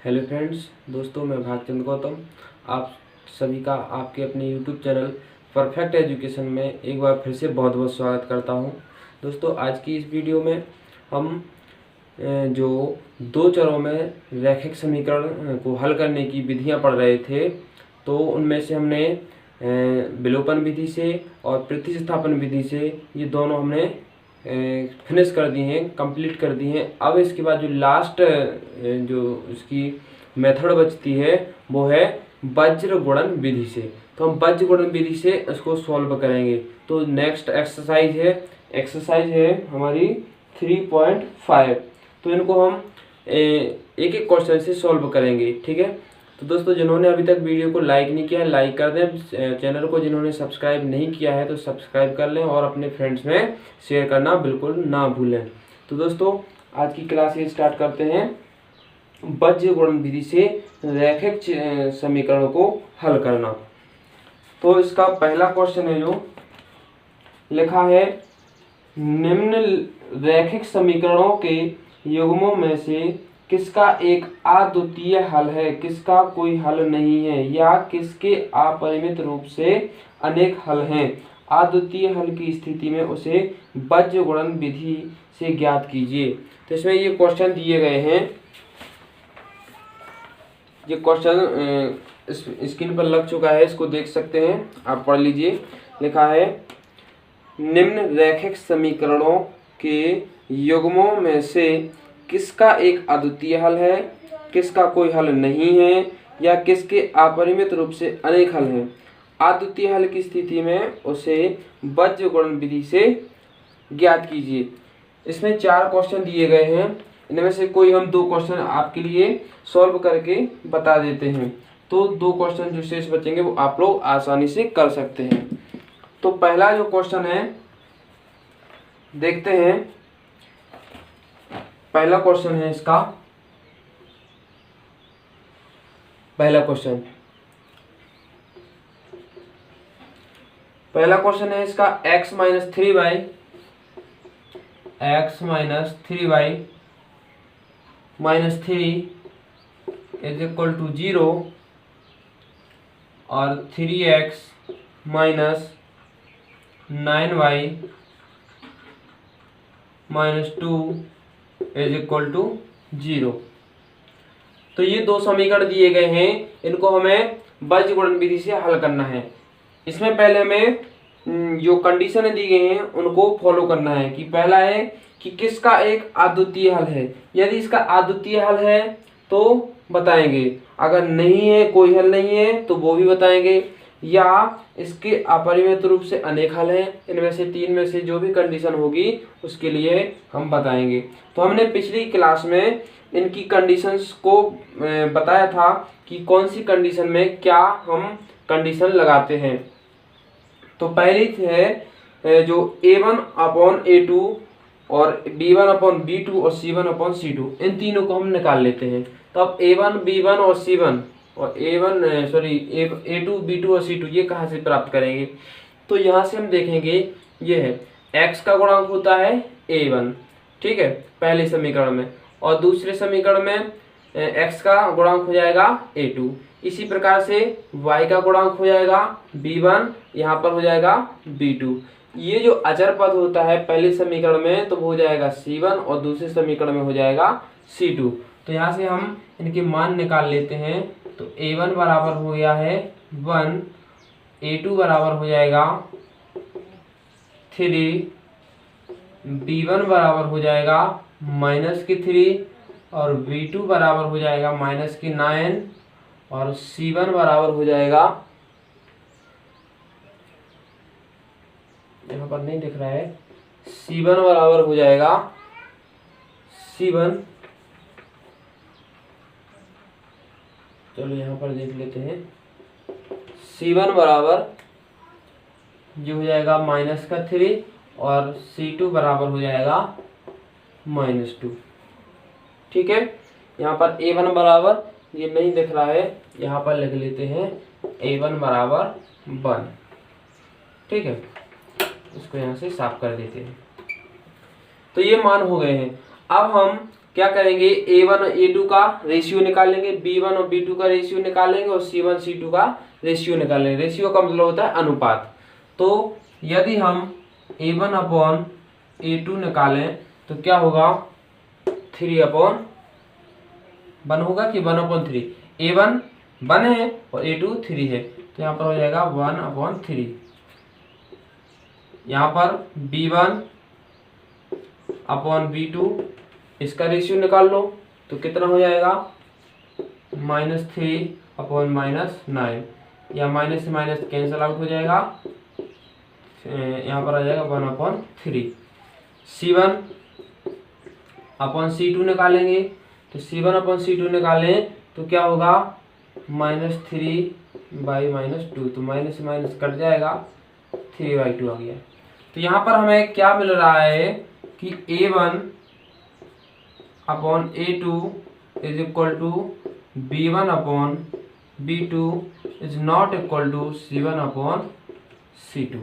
Hello friends, दोस्तों मैं भागचंद गौतम आप सभी का आपके अपने यूट्यूब चैनल परफेक्ट एजुकेशन में एक बार फिर से बहुत बहुत स्वागत करता हूं। दोस्तों आज की इस वीडियो में हम जो दो चरों में रैखिक समीकरण को हल करने की विधियां पढ़ रहे थे, तो उनमें से हमने विलोपन विधि से और प्रतिस्थापन विधि से ये दोनों हमने फिनिश कर दी हैं, कंप्लीट कर दी हैं। अब इसके बाद जो लास्ट जो इसकी मेथड बचती है वो है वज्र गुणन विधि से। तो हम वज्र गुणन विधि से इसको सॉल्व करेंगे। तो नेक्स्ट एक्सरसाइज है हमारी 3.5। तो इनको हम एक एक क्वेश्चन से सॉल्व करेंगे, ठीक है। तो दोस्तों जिन्होंने अभी तक वीडियो को लाइक नहीं किया है लाइक कर दें। चैनल को जिन्होंने सब्सक्राइब नहीं किया है तो सब्सक्राइब कर लें और अपने फ्रेंड्स में शेयर करना बिल्कुल ना भूलें। तो दोस्तों आज की क्लास ये स्टार्ट करते हैं वज्र गुणन विधि से रैखिक समीकरणों को हल करना। तो इसका पहला क्वेश्चन है जो लिखा है, निम्न रैखिक समीकरणों के युग्मों में से किसका एक अद्वितीय हल है, किसका कोई हल नहीं है, या किसके अपरिमित रूप से अनेक हल हैं। अद्वितीय हल की स्थिति में उसे वज्र गुणन विधि से ज्ञात कीजिए। तो इसमें ये क्वेश्चन दिए गए हैं। ये क्वेश्चन स्क्रीन पर लग चुका है, इसको देख सकते हैं, आप पढ़ लीजिए। लिखा है, निम्न रैखिक समीकरणों के युग्मों में से किसका एक अद्वितीय हल है, किसका कोई हल नहीं है, या किसके अपरिमित रूप से अनेक हल हैं। अद्वितीय हल की स्थिति में उसे वज्र गुणन विधि से ज्ञात कीजिए। इसमें 4 क्वेश्चन दिए गए हैं, इनमें से कोई हम 2 क्वेश्चन आपके लिए सॉल्व करके बता देते हैं। तो 2 क्वेश्चन जो शेष बचेंगे वो आप लोग आसानी से कर सकते हैं। तो पहला जो क्वेश्चन है देखते हैं। पहला क्वेश्चन है इसका, पहला क्वेश्चन है इसका x - 3y -3 = 0 और 3x - 9y - 2 = 0। तो ये 2 समीकरण दिए गए हैं, इनको हमें वज्र गुणन विधि से हल करना है। इसमें पहले हमें जो कंडीशन दी गई हैं उनको फॉलो करना है। कि पहला है कि किसका एक अद्वितीय हल है। यदि इसका अद्वितीय हल है तो बताएंगे, अगर नहीं है, कोई हल नहीं है तो वो भी बताएंगे, या इसके अपरिमित रूप से अनेक हल हैं। इनमें से 3 में से जो भी कंडीशन होगी उसके लिए हम बताएंगे। तो हमने पिछली क्लास में इनकी कंडीशंस को बताया था कि कौन सी कंडीशन में क्या हम कंडीशन लगाते हैं। तो पहली है जो A1/A2 और B1/B2 और C1/C2, इन तीनों को हम निकाल लेते हैं। तो अब A1, B1 और C1 और A2, B2 और C2 ये कहाँ से प्राप्त करेंगे। तो यहाँ से हम देखेंगे, ये है x का गुणांक होता है A1, ठीक है, पहले समीकरण में, और दूसरे समीकरण में x का गुणांक हो जाएगा A2। इसी प्रकार से y का गुणांक हो जाएगा B1, यहाँ पर हो जाएगा B2। ये जो अचर पद होता है पहले समीकरण में तो वो हो जाएगा C1 और दूसरे समीकरण में हो जाएगा C2। तो यहाँ से हम इनके मान निकाल लेते हैं। तो A1 बराबर हो गया है 1, A2 बराबर हो जाएगा 3, B1 बराबर हो जाएगा -3 और B2 बराबर हो जाएगा -9 और C1 बराबर हो जाएगा, यहाँ पर नहीं दिख रहा है, C1 बराबर हो जाएगा C1, चलो यहाँ पर देख लेते हैं। C1 बराबर जो हो जाएगा -3 और C2 बराबर हो जाएगा -2, ठीक है। यहाँ पर A1 बराबर ये नहीं दिख रहा है, यहाँ पर लिख लेते हैं A1 बराबर 1, ठीक है। इसको यहाँ से साफ कर देते हैं। तो ये मान हो गए हैं। अब हम क्या करेंगे, A1 और A2 का रेशियो निकालेंगे, B1 और B2 का रेशियो निकालेंगे और C1 C2 का रेशियो निकालेंगे। रेशियो का मतलब होता है अनुपात। तो यदि हम A1 अपॉन A2 निकालें तो क्या होगा, 3/1 होगा कि 1/3। A1 1 है और A2 3 है, तो यहाँ पर हो जाएगा 1/3। यहाँ पर B1 अपॉन B2 इसका रेशियो निकाल लो तो कितना हो जाएगा, -3/-9, या माइनस से माइनस कैंसिल आउट हो जाएगा, यहाँ पर आ जाएगा 1/3। C1 अपॉन C2 निकालेंगे तो C1 अपॉन C2 निकालें तो क्या होगा, -3/-2, तो माइनस से माइनस कट जाएगा, 3/2 आ गया। तो यहाँ पर हमें क्या मिल रहा है कि A1 upon A2 is equal to B1 upon B2 is not equal to C1 upon C2।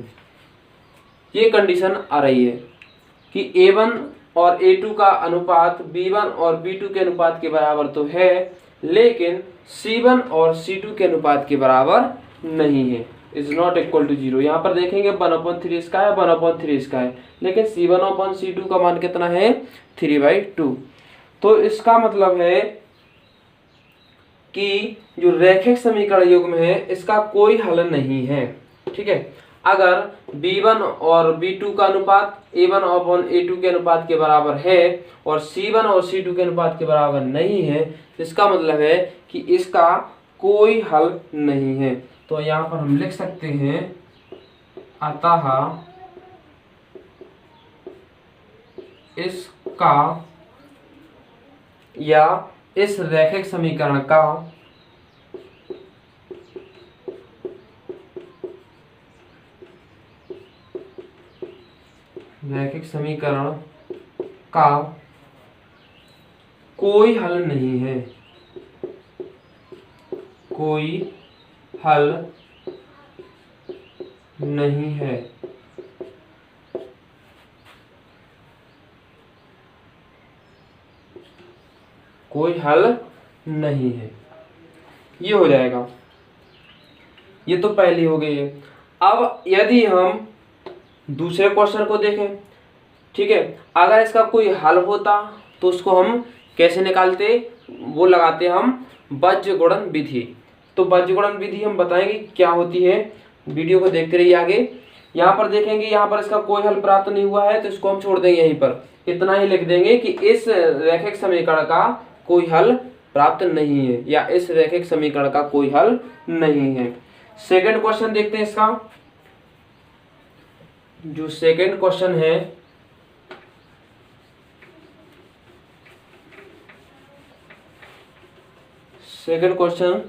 ये कंडीशन आ रही है कि A1 और A2 का अनुपात B1 और B2 के अनुपात के बराबर तो है, लेकिन C1 और C2 के अनुपात के बराबर नहीं है, इज नॉट इक्वल टू 0। यहाँ पर देखेंगे 1/3 इसका है, 1/3 इसका है, लेकिन C1 अपॉन C2 का मान कितना है, 3/2। तो इसका मतलब है कि जो रैखिक समीकरण युग्म है इसका कोई हल नहीं है। ठीक है, अगर B1 और B2 का अनुपात A1 अपॉन A2 के अनुपात के बराबर है और C1 और C2 के अनुपात के बराबर नहीं है, इसका मतलब है कि इसका कोई हल नहीं है। तो यहाँ पर हम लिख सकते हैं, अतः इसका या इस रैखिक समीकरण का कोई हल नहीं है, कोई हल नहीं है। कोई हल नहीं है, ये हो जाएगा। ये तो पहली हो गई है। अब यदि हम दूसरे क्वेश्चन को देखें, ठीक है, अगर इसका कोई हल होता तो उसको हम कैसे निकालते, वो लगाते हम बीजगणित विधि। तो बीजगणित विधि हम बताएंगे क्या होती है, वीडियो को देखते रहिए आगे। यहाँ पर देखेंगे, यहाँ पर इसका कोई हल प्राप्त नहीं हुआ है तो इसको हम छोड़ देंगे, यहीं पर इतना ही लिख देंगे कि इस रैखिक समीकरण का कोई हल प्राप्त नहीं है, या इस रैखिक समीकरण का कोई हल नहीं है। सेकंड क्वेश्चन देखते हैं इसका। जो सेकंड क्वेश्चन है, सेकंड क्वेश्चन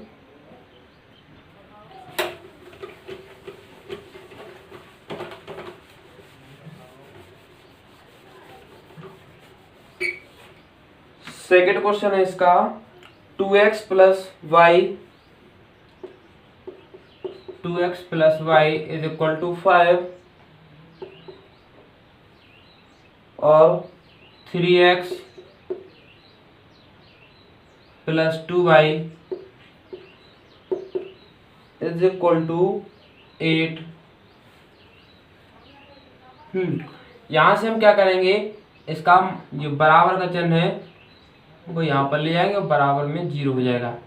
है इसका 2x plus Y is equal to 5 और 3x plus 2y is equal to 8। यहां से हम क्या करेंगे, इसका जो बराबर का चिन्ह है वो यहाँ पर ले जाएंगे और बराबर में 0 हो जाएगा,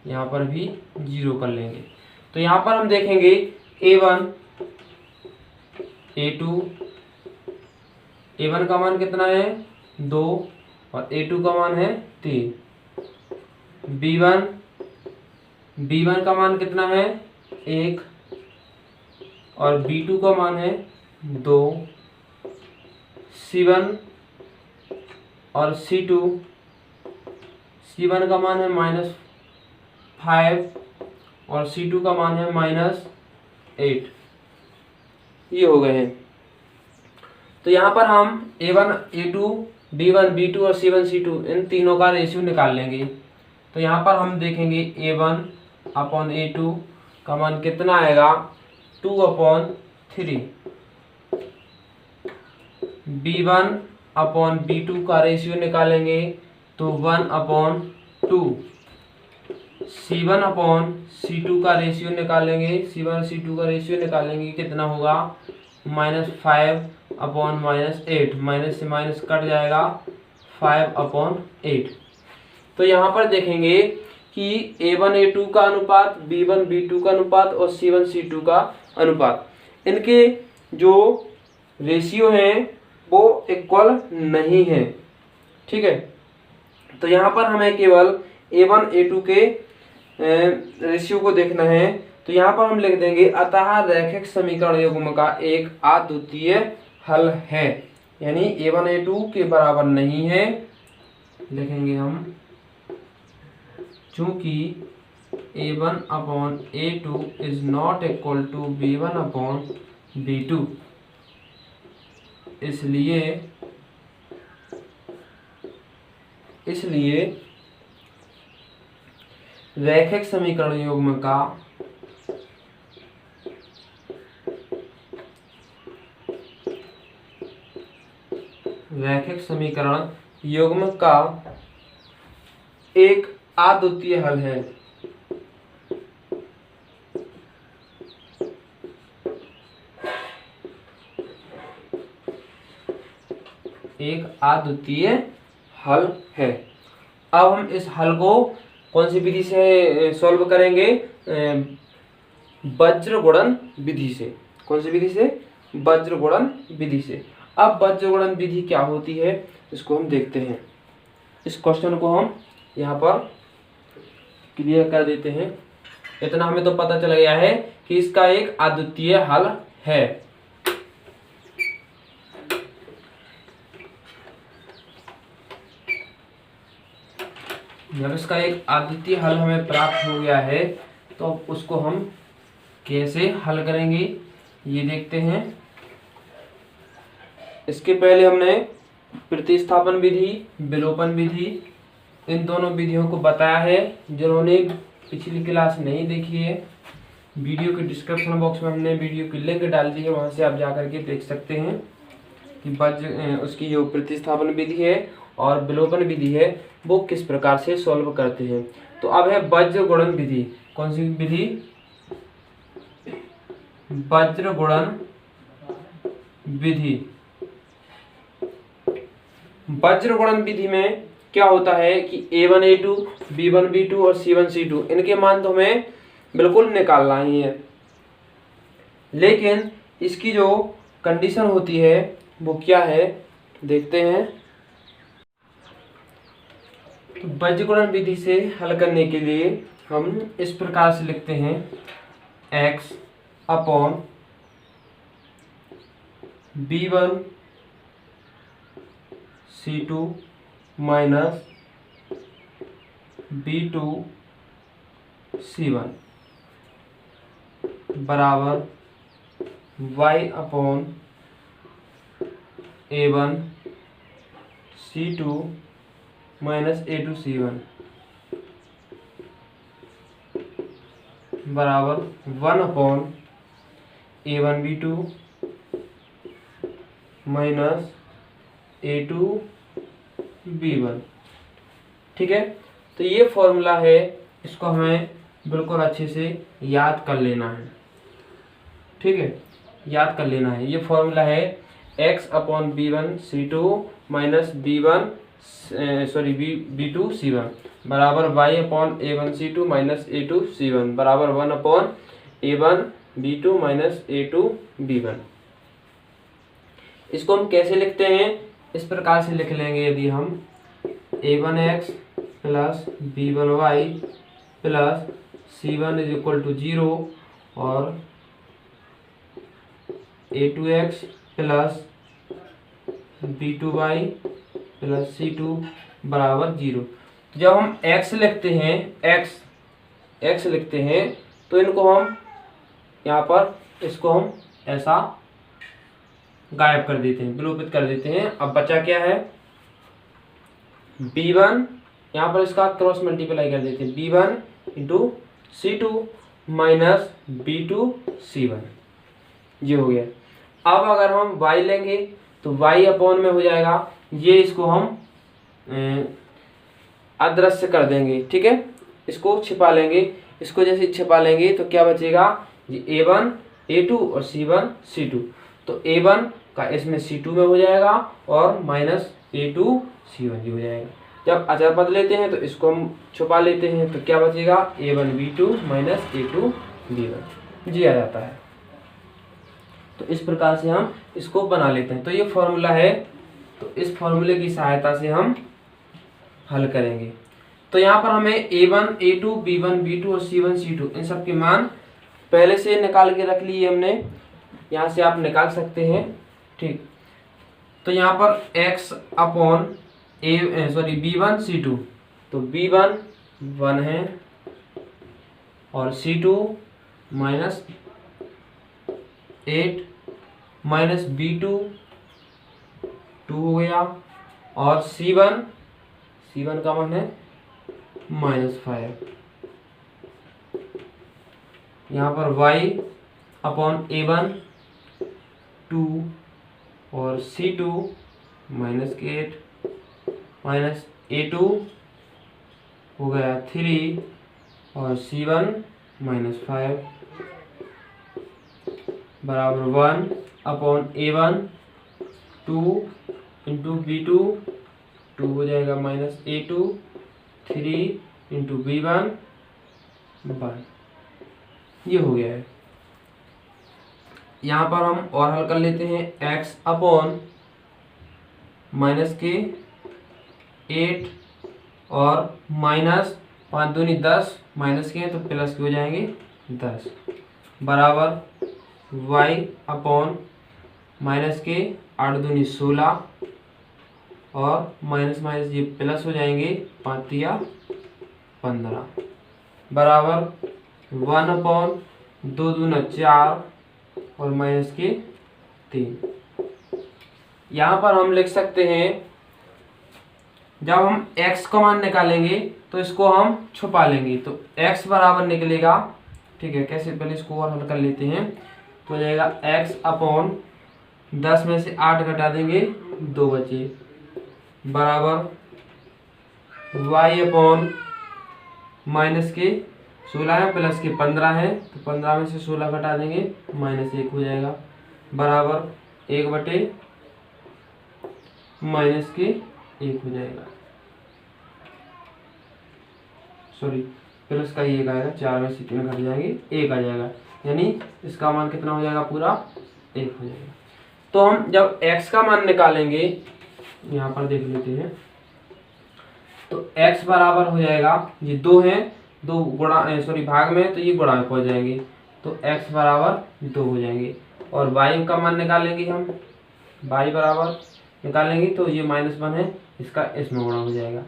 यहाँ पर भी 0 कर लेंगे। तो यहाँ पर हम देखेंगे A1 A2, A1 का मान कितना है 2 और A2 का मान है 3। B1 का मान कितना है 1 और B2 का मान है 2। C1 और C1 का मान है -5 और C2 का मान है -8। ये हो गए हैं। तो यहाँ पर हम A1 A2 B1 B2 और C1 C2 इन तीनों का रेशियो निकाल लेंगे। तो यहाँ पर हम देखेंगे A1 अपॉन A2 का मान कितना आएगा 2/3। B1 अपॉन B2 का रेशियो निकालेंगे तो 1/2। C1/C2 का रेशियो निकालेंगे, C1 C2 का रेशियो निकालेंगे, कितना होगा -5/-8, माइनस से माइनस कट जाएगा 5/8। तो यहाँ पर देखेंगे कि A1 A2 का अनुपात, B1 B2 का अनुपात और C1 C2 का अनुपात, इनके जो रेशियो हैं वो इक्वल नहीं है। ठीक है, तो यहाँ पर हमें केवल A1 A2 के रेशियो को देखना है। तो यहाँ पर हम लिख देंगे अतः रैखिक समीकरण युग्म का एक अद्वितीय हल है, यानी A1 A2 के बराबर नहीं है, लिखेंगे हम चूंकि A1/A2 is not equal to B1/B2, इसलिए रैखिक समीकरण युग्म का एक अद्वितीय हल है। एक अद्वितीय हल है। अब हम इस हल को कौन सी विधि से सॉल्व करेंगे? वज्र गुणन विधि से। कौन सी विधि से? वज्र गुणन विधि से। अब वज्र गुणन विधि क्या होती है इसको हम देखते हैं। इस क्वेश्चन को हम यहाँ पर क्लियर कर देते हैं। इतना हमें तो पता चल गया है कि इसका एक अद्वितीय हल है। जब इसका एक अद्वितीय हल हमें प्राप्त हो गया है तो उसको हम कैसे हल करेंगे ये देखते हैं। इसके पहले हमने प्रतिस्थापन विधि, विलोपन विधि, इन दोनों विधियों को बताया है। जिन्होंने पिछली क्लास नहीं देखी है, वीडियो के डिस्क्रिप्शन बॉक्स में हमने वीडियो की लिंक डाल दी है, वहां से आप जाकर के देख सकते हैं कि उसकी जो प्रतिस्थापन विधि है और विलोपन विधि है वो किस प्रकार से सॉल्व करते हैं। तो अब है वज्र गुणन विधि। कौन सी विधि? वज्र गुणन विधि। वज्र गुणन विधि में क्या होता है कि A1 A2, B1 B2 और C1 C2 इनके मान तो हमें बिल्कुल निकालना ही है, लेकिन इसकी जो कंडीशन होती है वो क्या है देखते हैं। तो वज्र गुणन विधि से हल करने के लिए हम इस प्रकार से लिखते हैं x/B1 C2 minus B2 C1 बराबर y/A1 C2 minus A2 C1 बराबर 1/A1 B2 minus A2 B1। ठीक है, तो ये फॉर्मूला है, इसको हमें बिल्कुल अच्छे से याद कर लेना है। ठीक है, याद कर लेना है। ये फॉर्मूला है x/B1 C2 minus B2 C1 बराबर y/A1 C2 minus A2 C1 बराबर 1/A1 B2 minus A2 B1। इसको हम कैसे लिखते हैं? इस प्रकार से लिख लेंगे, यदि हम A1x plus B1y plus C1 is equal to 0 और A2x plus B2y plus C2 बराबर 0। जब हम x लिखते हैं तो इनको हम यहाँ पर इसको हम ऐसा गायब कर देते हैं, विलोपित कर देते हैं। अब बचा क्या है? B1, यहाँ पर इसका क्रॉस मल्टीप्लाई कर देते हैं, B1 into C2 minus B2 C1, ये हो गया। अब अगर हम y लेंगे तो y अपॉन में हो जाएगा, ये इसको हम अदृश्य कर देंगे, ठीक है, इसको छिपा लेंगे। इसको जैसे छिपा लेंगे तो क्या बचेगा जी, A1 A2 और C1 C2। तो A1 का इसमें C2 में हो जाएगा और माइनस A2 C1 जी हो जाएगा। जब अचर पद लेते हैं तो इसको हम छुपा लेते हैं तो क्या बचेगा, A1 B2 minus A2 B1 जी आ जाता है। तो इस प्रकार से हम इसको बना लेते हैं। तो ये फॉर्मूला है, तो इस फॉर्मूले की सहायता से हम हल करेंगे। तो यहाँ पर हमें A1 A2 B1 B2 और C1 C2 इन सब के मान पहले से निकाल के रख लिए हमने, यहाँ से आप निकाल सकते हैं, ठीक। तो यहाँ पर x अपॉन B1 C2, तो B1 1 है और C2 माइनस 8 माइनस B2 2 हो गया और C1 का मान है -5। यहाँ पर y अपॉन A1 2 और C2 -8 माइनस A2 हो गया 3 और C1 -5 बराबर 1 अपॉन A1 2 इंटू B2 2 हो जाएगा माइनस A2 3 इंटू B1 1, ये हो गया है। यहाँ पर हम और हल कर लेते हैं, x अपॉन माइनस के 8 और माइनस 5 दूनी 10 माइनस के हैं तो प्लस के हो जाएंगे 10 बराबर y अपॉन माइनस के 8 दूनी 16 और माइनस माइनस ये प्लस हो जाएंगे 5 या 15 बराबर 1 अपॉन 2 दूना 4 और माइनस के 3। यहाँ पर हम लिख सकते हैं, जब हम x का मान निकालेंगे तो इसको हम छुपा लेंगे तो x बराबर निकलेगा, ठीक है। कैसे, पहले इसको और हल कर लेते हैं। तो हो जाएगा x अपॉन 10 में से 8 घटा देंगे 2 बचे बराबर y अपॉन माइनस के 16 है प्लस के 15 है तो 15 में से 16 घटा देंगे -1 हो जाएगा बराबर 1 बटे माइनस के 1 हो जाएगा, सॉरी प्लस का ही 1 आएगा, 4 में से 3 घट जाएंगे 1 आ जाएगा, यानी इसका मान कितना हो जाएगा, पूरा 1 हो जाएगा। तो हम जब x का मान निकालेंगे, यहाँ पर देख लेते हैं, तो x बराबर हो जाएगा, ये 2 है, 2 गुणा भाग में है तो ये गुणा में पहुंच जाएंगे तो x बराबर 2 हो जाएंगे। और y का मान निकालेंगे हम, y बराबर निकालेंगे तो ये -1 है, इसका इसमें गुणा हो जाएगा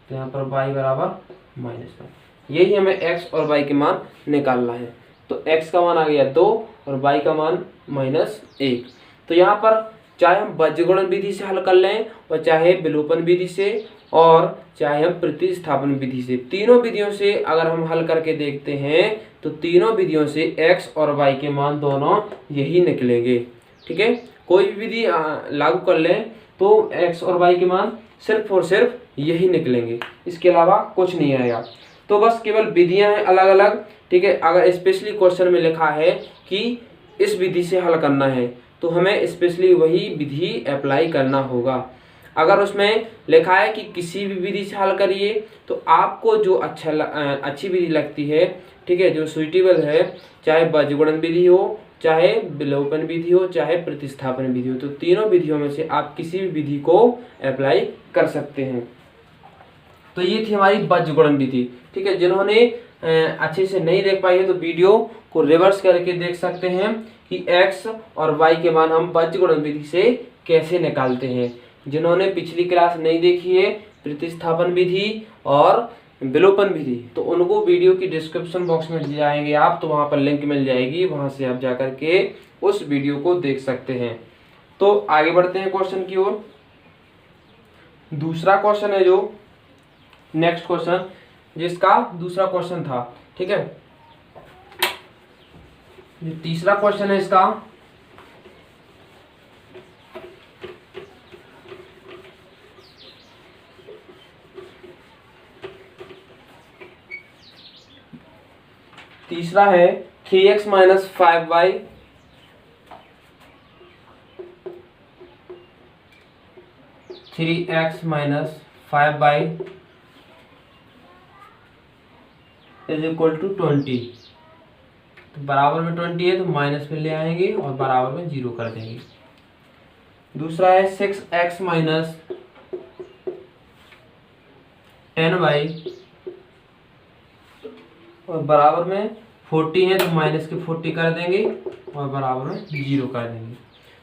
तो यहाँ पर y बराबर -1। यही हमें x और y के मान निकालना है। तो x का मान आ गया 2 और y का मान -1। तो यहाँ पर चाहे हम बीजगणित विधि से हल कर लें और चाहे विलोपन विधि से और चाहे हम प्रतिस्थापन विधि से, तीनों विधियों से अगर हम हल करके देखते हैं तो तीनों विधियों से x और y के मान दोनों यही निकलेंगे, ठीक है। कोई भी विधि लागू कर लें तो x और y के मान सिर्फ और सिर्फ यही निकलेंगे, इसके अलावा कुछ नहीं आएगा। तो बस केवल विधियां हैं अलग अलग, ठीक है। अगर स्पेशली क्वेश्चन में लिखा है कि इस विधि से हल करना है तो हमें स्पेशली वही विधि अप्लाई करना होगा। अगर उसमें लिखा है कि किसी भी विधि से हल करिए तो आपको जो अच्छी विधि लगती है, ठीक है, जो सुइटेबल है, चाहे बीजगणित विधि हो, चाहे विलोपन विधि हो, चाहे प्रतिस्थापन विधि हो, तो तीनों विधियों में से आप किसी भी विधि को अप्लाई कर सकते हैं। तो ये थी हमारी बीजगणित विधि, ठीक है। जिन्होंने अच्छे से नहीं देख पाई है तो वीडियो को रिवर्स करके देख सकते हैं कि x और y के मान हम बीजगणित विधि से कैसे निकालते हैं। जिन्होंने पिछली क्लास नहीं देखी है प्रतिस्थापन विधि और विलोपन विधि, तो उनको वीडियो की डिस्क्रिप्शन बॉक्स में जाएंगे आप, तो वहां पर लिंक मिल जाएगी, वहां से आप जाकर के उस वीडियो को देख सकते हैं। तो आगे बढ़ते हैं क्वेश्चन की ओर। दूसरा क्वेश्चन है जो नेक्स्ट क्वेश्चन, जिसका दूसरा क्वेश्चन था, ठीक है। जो तीसरा क्वेश्चन है इसका, तीसरा है 3x minus 5y, three X minus 5y is equal to 20। तो बराबर में 20 है तो माइनस में ले आएंगे और बराबर में 0 कर देंगे। दूसरा है 6x माइनस 10y और बराबर में 40 है तो माइनस के 40 कर देंगे और बराबर में 0 कर देंगे।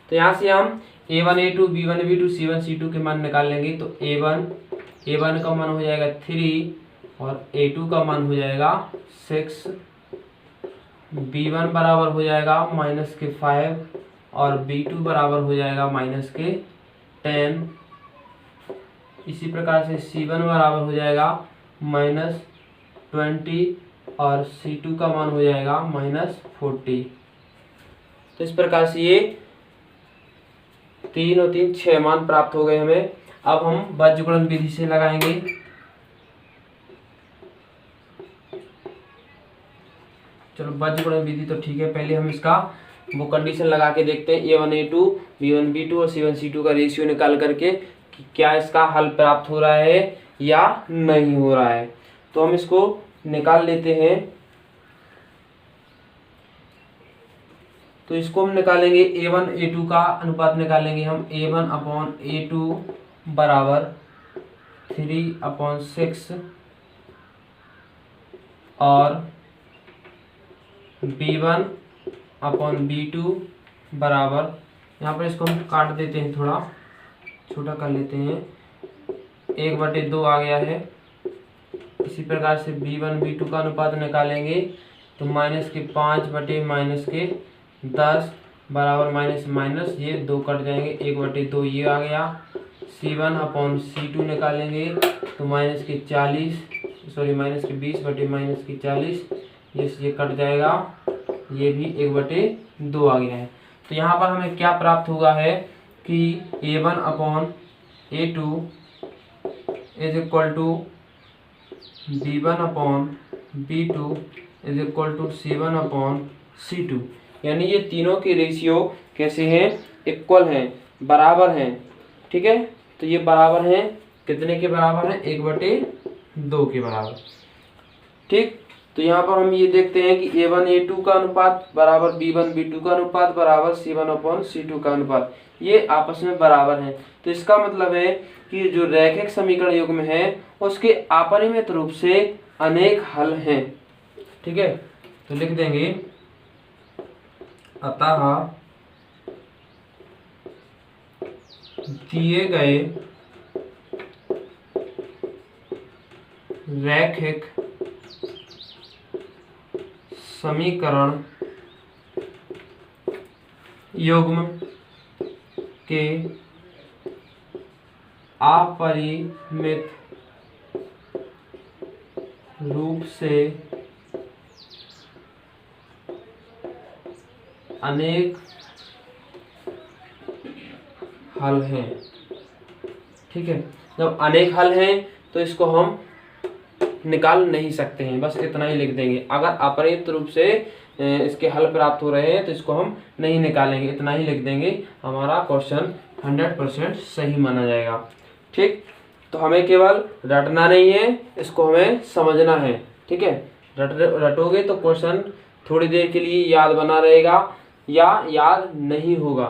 तो यहाँ से हम a1 a2 b1 b2 c1 c2 के मान निकाल लेंगे। तो a1 का मान हो जाएगा 3 और a2 का मान हो जाएगा 6, b1 बराबर हो जाएगा माइनस के 5 और b2 बराबर हो जाएगा माइनस के 10। इसी प्रकार से c1 बराबर हो जाएगा माइनस 20 और c2 का मान हो जाएगा माइनस 40। तो इस प्रकार से ये 3 और 3 6 मान प्राप्त हो गए हमें। अब हम बीजगणित विधि से लगाएंगे। चलो बीजगणित विधि तो ठीक है, पहले हम इसका वो कंडीशन लगा के देखते हैं a1 a2 b1 b2 और c1 c2 का रेशियो निकाल करके कि क्या इसका हल प्राप्त हो रहा है या नहीं हो रहा है। तो हम इसको निकाल लेते हैं। तो इसको हम निकालेंगे a1 a2 का अनुपात निकालेंगे हम। a1 अपॉन a2 बराबर 3/6 और b1 अपॉन b2 बराबर, यहाँ पर इसको हम काट देते हैं, थोड़ा छोटा कर लेते हैं, 1/2 आ गया है। इसी प्रकार से b1 b2 का अनुपात निकालेंगे तो माइनस के 5/-10 बराबर माइनस ये 2 कट जाएंगे, 1/2 ये आ गया। c1 अपॉन c2 निकालेंगे तो माइनस के 20/-40 ये कट जाएगा, ये भी 1/2 आ गया है। तो यहाँ पर हमें क्या प्राप्त हुआ है कि a1 upon a2 is equal to b1 upon b2 is equal to c1 upon c2। यानी ये तीनों के रेशियो कैसे हैं, इक्वल हैं, बराबर हैं। ठीक है, तो ये बराबर हैं, कितने के बराबर हैं, 1/2 के बराबर। ठीक, तो यहाँ पर हम ये देखते हैं कि a1 a2 का अनुपात बराबर b1 b2 का अनुपात बराबर c1 अपॉन c2 का अनुपात, ये आपस में बराबर हैं। तो इसका मतलब है कि जो रैखिक समीकरण युग्म है उसके अपरिमित रूप से अनेक हल हैं। ठीक है, तो लिख देंगे अतः दिए गए रैखिक समीकरण युग्म के अपरिमित रूप से अनेक हल हैं। ठीक है, जब अनेक हल हैं तो इसको हम निकाल नहीं सकते हैं, बस इतना ही लिख देंगे। अगर अपरिमित रूप से इसके हल प्राप्त हो रहे हैं तो इसको हम नहीं निकालेंगे, इतना ही लिख देंगे, हमारा क्वेश्चन 100% सही माना जाएगा। ठीक, तो हमें केवल रटना नहीं है, इसको हमें समझना है। ठीक है, रटोगे तो क्वेश्चन थोड़ी देर के लिए याद बना रहेगा या याद नहीं होगा।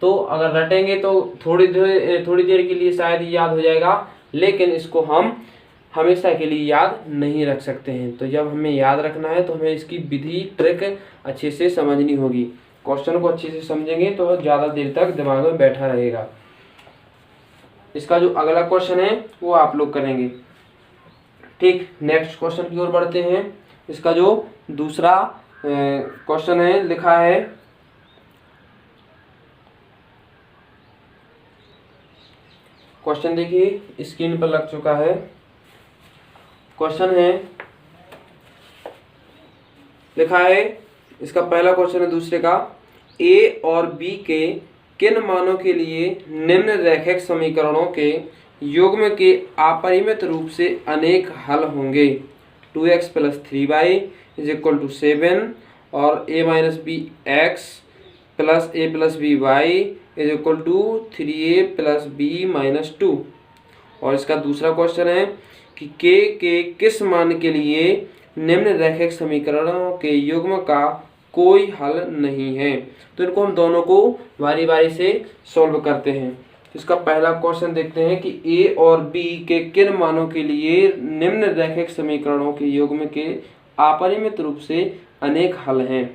तो अगर रटेंगे तो थोड़ी देर के लिए शायद याद हो जाएगा, लेकिन इसको हम हमेशा के लिए याद नहीं रख सकते हैं। तो जब हमें याद रखना है तो हमें इसकी विधि ट्रिक अच्छे से समझनी होगी। क्वेश्चन को अच्छे से समझेंगे तो ज़्यादा देर तक दिमाग में बैठा रहेगा। इसका जो अगला क्वेश्चन है वो आप लोग करेंगे। ठीक, नेक्स्ट क्वेश्चन की ओर बढ़ते हैं। इसका जो दूसरा क्वेश्चन है लिखा है, क्वेश्चन देखिए स्क्रीन पर लग चुका है। क्वेश्चन है लिखा है, इसका पहला क्वेश्चन है दूसरे का, ए और बी के किन मानों के लिए निम्न रैखिक समीकरणों के युग्म के अपरिमित रूप से अनेक हल होंगे। 2x plus 3y is equal to 7 और a minus B X plus a plus B Y is equal to 3a plus B minus 2। और इसका दूसरा क्वेश्चन है कि के किस मान के लिए निम्न रैखिक समीकरणों के युग्म का कोई हल नहीं है। तो इनको हम दोनों को बारी बारी से सॉल्व करते हैं। तो इसका पहला क्वेश्चन देखते हैं कि a और b के किन मानों के लिए निम्न रैखिक समीकरणों के युग्म के अपरिमित रूप से अनेक हल हैं।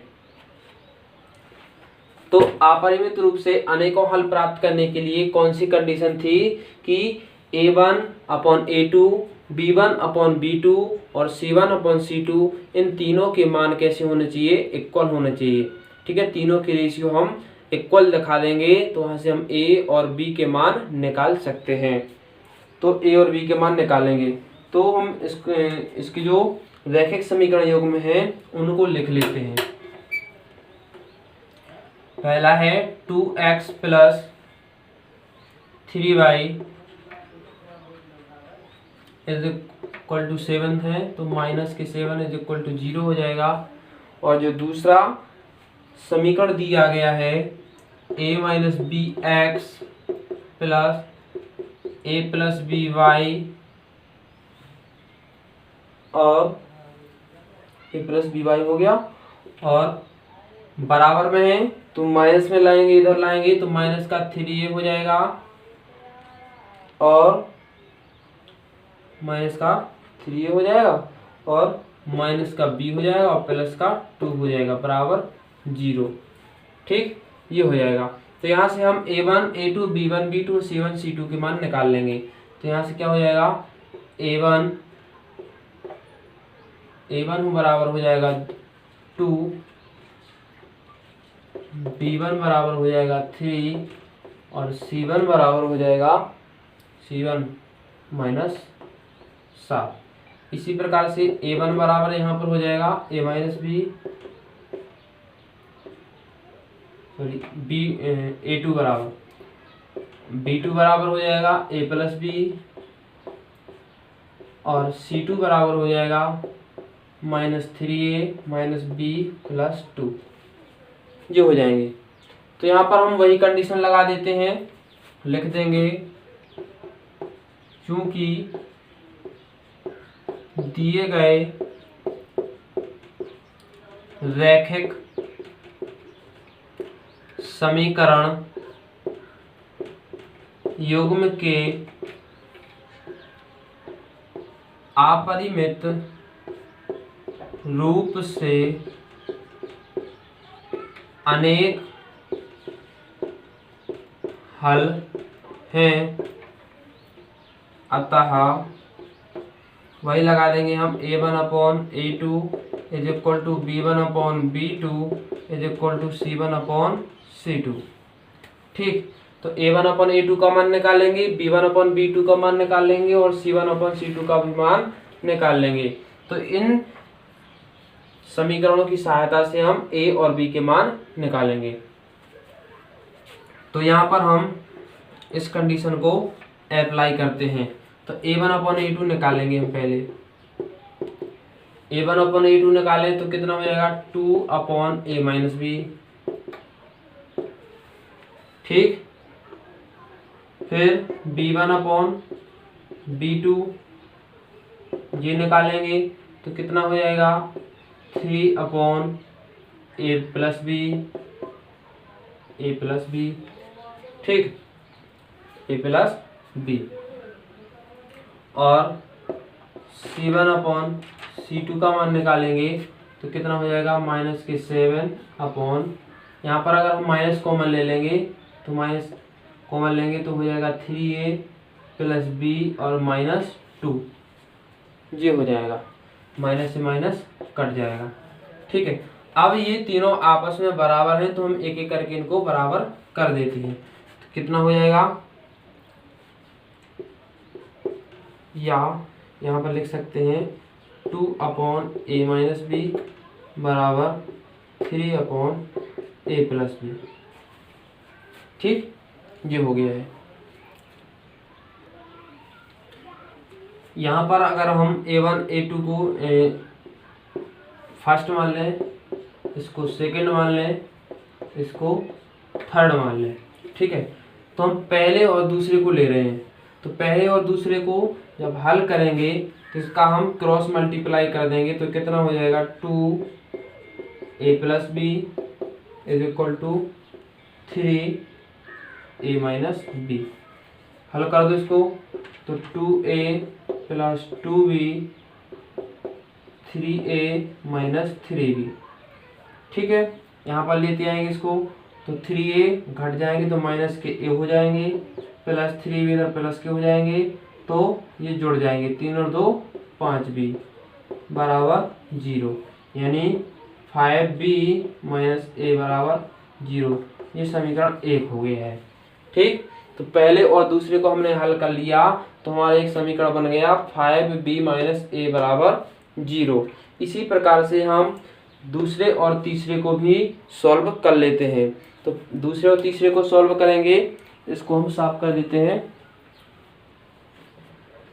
तो अपरिमित रूप से अनेकों हल प्राप्त करने के लिए कौन सी कंडीशन थी कि a1 upon a2, b1 upon b2 और c1 अपॉन c2 इन तीनों के मान कैसे होने चाहिए, इक्वल होने चाहिए। ठीक है, तीनों की रेशियो हम इक्वल दिखा देंगे तो वहां से हम a और b के मान निकाल सकते हैं। तो a और b के मान निकालेंगे तो हम इसकी जो रैखिक समीकरण युग्म है उनको लिख लेते हैं। पहला है 2x plus 3y is equal to 7 है तो माइनस के 7 इज इक्वल टू 0 हो जाएगा। और जो दूसरा समीकरण दिया गया है a minus B X plus a plus B Y और a प्लस बी वाई हो गया और बराबर में है तो माइनस में लाएंगे, इधर लाएंगे तो माइनस का 3a हो जाएगा और माइनस का 3a हो जाएगा और माइनस का b हो जाएगा और प्लस का 2 हो जाएगा बराबर 0। ठीक, ये हो जाएगा। तो यहाँ से हम a1 a2 b1 b2 c1 c2 के मान निकाल लेंगे। तो यहाँ से क्या हो जाएगा a1 बराबर हो जाएगा 2, b1 बराबर हो जाएगा 3 और c1 बराबर हो जाएगा c1 माइनस 7। इसी प्रकार से a1 बराबर यहाँ पर हो जाएगा a minus B sorry B a2 बराबर b2 बराबर हो जाएगा a प्लस बी और c2 बराबर हो जाएगा minus 3a minus B plus 2, ये हो जाएंगे। तो यहाँ पर हम वही कंडीशन लगा देते हैं, लिख देंगे क्योंकि दिए गए रैखिक समीकरण युग्म के अपरिमित रूप से अनेक हल हैं, अतः वही लगा देंगे हम a1 upon a2 is equal to b1 upon b2 is equal to c1 upon c2। ठीक, तो a1 अपॉन a2 का मान निकालेंगे, b1 अपॉन b2 का मान निकाल लेंगे और c1 अपॉन c2 का भी मान निकाल लेंगे। तो इन समीकरणों की सहायता से हम a और b के मान निकालेंगे। तो यहाँ पर हम इस कंडीशन को अप्लाई करते हैं। तो a1 अपॉन a2 निकालेंगे हम पहले। a1 अपॉन a2 निकालें तो कितना हो जाएगा 2 अपॉन a माइनस बी। ठीक, फिर b1 अपॉन b2 ये निकालेंगे तो कितना हो जाएगा 3 अपॉन a प्लस बी। ठीक, a प्लस बी और c1 अपॉन c2 का मान निकालेंगे तो कितना हो जाएगा माइनस के 7 अपॉन, यहाँ पर अगर हम माइनस कॉमन ले लेंगे तो माइनस कॉमन लेंगे तो हो जाएगा 3a प्लस बी और माइनस 2, ये हो जाएगा, माइनस से माइनस कट जाएगा। ठीक है, अब ये तीनों आपस में बराबर हैं तो हम एक एक करके इनको बराबर कर देते हैं। तो कितना हो जाएगा, या यहाँ पर लिख सकते हैं 2 अपॉन a माइनस बी बराबर 3 अपॉन a प्लस बी। ठीक, ये हो गया है। यहाँ पर अगर हम A1 A2 को फर्स्ट मान लें, इसको सेकंड मान लें, इसको थर्ड मान लें, ठीक है। तो हम पहले और दूसरे को ले रहे हैं, तो पहले और दूसरे को जब हल करेंगे तो इसका हम क्रॉस मल्टीप्लाई कर देंगे, तो कितना हो जाएगा 2a + b = 3a - b। हल कर दो इसको, तो 2a + 2b 3a - 3b, ठीक है। यहाँ पर लेते आएंगे इसको, तो 3a घट जाएंगे तो माइनस के a हो जाएंगे, प्लस 3b इधर प्लस के हो जाएंगे, तो ये जुड़ जाएंगे, 3 और 2 5b = 0, यानी 5b - a = 0। ये समीकरण 1 हो गया है, ठीक। तो पहले और दूसरे को हमने हल कर लिया, तो हमारा एक समीकरण बन गया 5b - a = 0। इसी प्रकार से हम दूसरे और तीसरे को भी सॉल्व कर लेते हैं। तो दूसरे और तीसरे को सॉल्व करेंगे, इसको हम साफ कर देते हैं।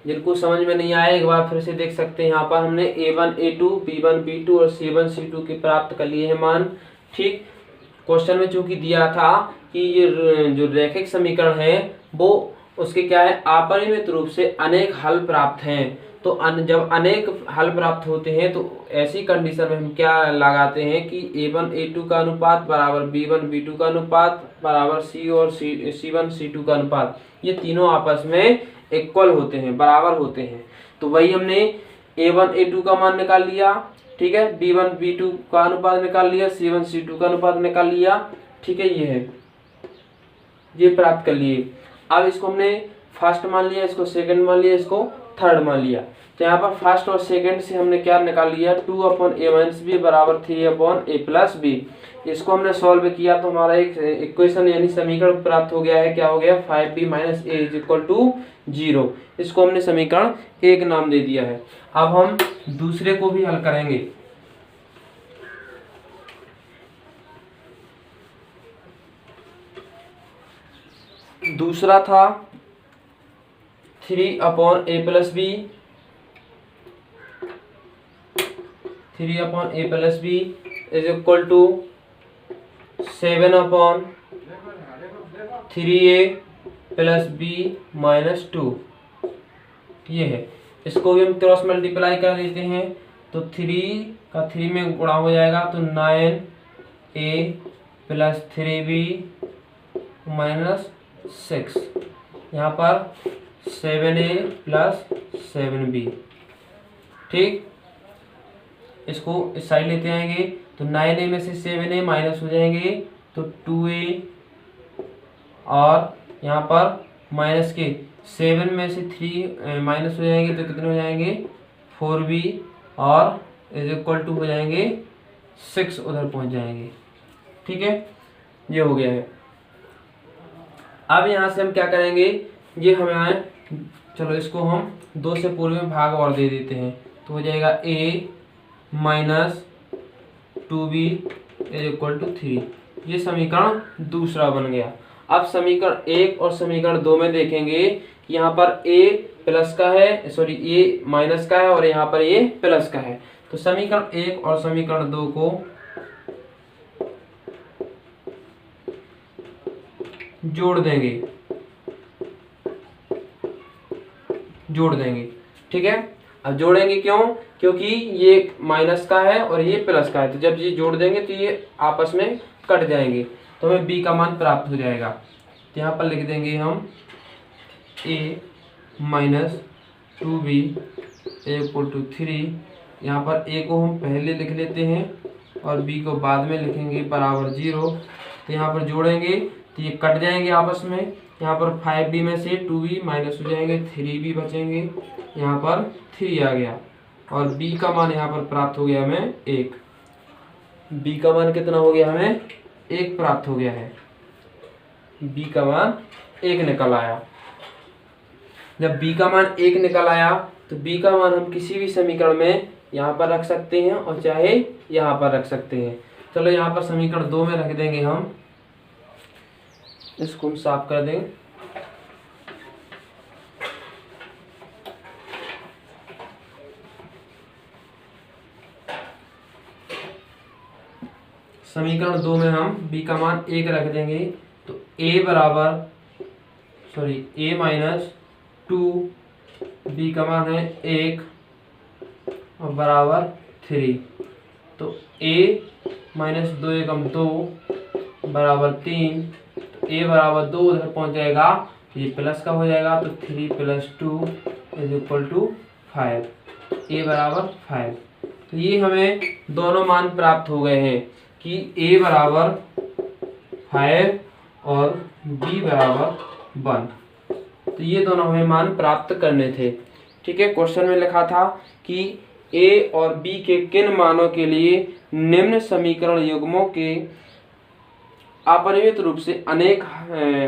जिनको समझ में नहीं आया एक बार फिर से देख सकते हैं। यहाँ पर हमने A1 A2 B1 B2 और C1 C2 के प्राप्त कर लिए हैं मान, ठीक। क्वेश्चन में चूंकि दिया था कि ये जो रैखिक समीकरण है वो उसके क्या है, अपरिमित रूप से अनेक हल प्राप्त हैं। तो जब अनेक हल प्राप्त होते हैं तो ऐसी कंडीशन में हम क्या लगाते हैं कि A1 A2 का अनुपात बराबर B1 B2 का अनुपात बराबर C और C1 C2 का अनुपात, ये तीनों आपस में इक्वल होते हैं, बराबर होते हैं। तो वही हमने A1 A2 का मान निकाल लिया, ठीक है, B1 B2 का अनुपात निकाल लिया, C1 C2 का अनुपात निकाल लिया, ठीक है। ये है, ये प्राप्त कर लिए। अब इसको हमने फर्स्ट मान लिया, इसको सेकंड मान लिया, इसको थर्ड मान लिया। तो यहाँ पर फर्स्ट और सेकंड से हमने क्या निकाल लिया, 2/a - b = 3/a + b। इसको हमने सॉल्व किया तो हमारा एक इक्वेशन यानी समीकरण प्राप्त हो गया है। क्या हो गया, 5b - a = 0। इसको हमने समीकरण 1 नाम दे दिया है। अब हम दूसरे को भी हल करेंगे। दूसरा था 3/a + b 3/a + b = 7/3a + b - 2। ये है, इसको भी हम क्रॉस मल्टीप्लाई कर देते हैं, तो 3 का 3 में गुणा हो जाएगा, तो 9a + 3b - 6। यहाँ पर 7a + 7b, ठीक। इसको इस साइड लेते आएंगे, तो 9a में से 7a माइनस हो जाएंगे, तो 2a, और यहाँ पर माइनस के 7 में से 3 माइनस हो जाएंगे, तो कितने हो जाएंगे 4b, और = हो जाएंगे 6, उधर पहुंच जाएंगे, ठीक है। ये हो गया है। अब यहाँ से हम क्या करेंगे, ये हमें, चलो इसको हम 2 से पूर्व में भाग और दे देते हैं, तो हो जाएगा a - 2b = 3। ये समीकरण दूसरा बन गया। अब समीकरण 1 और समीकरण 2 में देखेंगे कि यहाँ पर a प्लस का है, सॉरी a माइनस का है, और यहाँ पर a प्लस का है। तो समीकरण 1 और समीकरण 2 को जोड़ देंगे, ठीक है। अब जोड़ेंगे क्यों, क्योंकि ये माइनस का है और ये प्लस का है, तो जब ये जोड़ देंगे तो ये आपस में कट जाएंगे, तो हमें b का मान प्राप्त हो जाएगा। तो यहाँ पर लिख देंगे हम a - 2b = 3। यहाँ पर a को हम पहले लिख लेते हैं और b को बाद में लिखेंगे बराबर 0। तो यहाँ पर जोड़ेंगे तो ये कट जाएंगे आपस में। यहाँ पर 5b में से 2b माइनस हो जाएंगे, 3b बचेंगे, यहाँ पर 3 आ गया, और b का मान यहाँ पर प्राप्त हो गया हमें 1। b का मान कितना हो गया, हमें 1 प्राप्त हो गया है। b का मान 1 निकल आया। जब b का मान 1 निकल आया तो b का मान हम किसी भी समीकरण में यहाँ पर रख सकते हैं और चाहे यहाँ पर रख सकते हैं। चलो यहाँ पर समीकरण 2 में रख देंगे हम, इसको हम साफ कर देंगे। समीकरण 2 में हम b का मान 1 रख देंगे, तो a माइनस 2, b का मान है 1 और बराबर 3। तो a माइनस 2 एकम 2 बराबर 3। तो a बराबर 2 उधर पहुंच जाएगा, तो ये प्लस का हो जाएगा, तो 3 + 2 = 5। a बराबर 5। तो ये हमें दोनों मान प्राप्त हो गए हैं कि a बराबर 5 और b बराबर 1। तो ये दोनों हमें मान प्राप्त करने थे। ठीक है, क्वेश्चन में लिखा था कि a और b के किन मानों के लिए निम्न समीकरण युग्मों के अपरिमित रूप से अनेक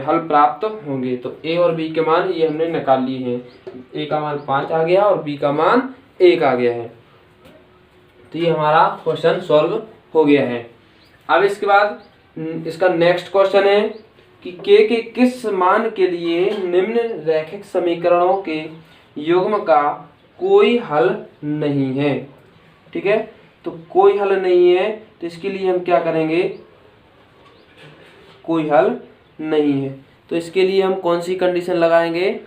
हल प्राप्त होंगे। तो a और b के मान ये हमने निकाल लिए हैं। a का मान 5 आ गया और b का मान 1 आ गया है। तो ये हमारा क्वेश्चन सॉल्व हो गया है। अब इसके बाद इसका नेक्स्ट क्वेश्चन है कि k के किस मान के लिए निम्न रैखिक समीकरणों के युग्म का कोई हल नहीं है। ठीक है, तो कोई हल नहीं है, तो इसके लिए हम क्या करेंगे, कोई हल नहीं है, तो इसके लिए हम कौन सी कंडीशन लगाएंगे,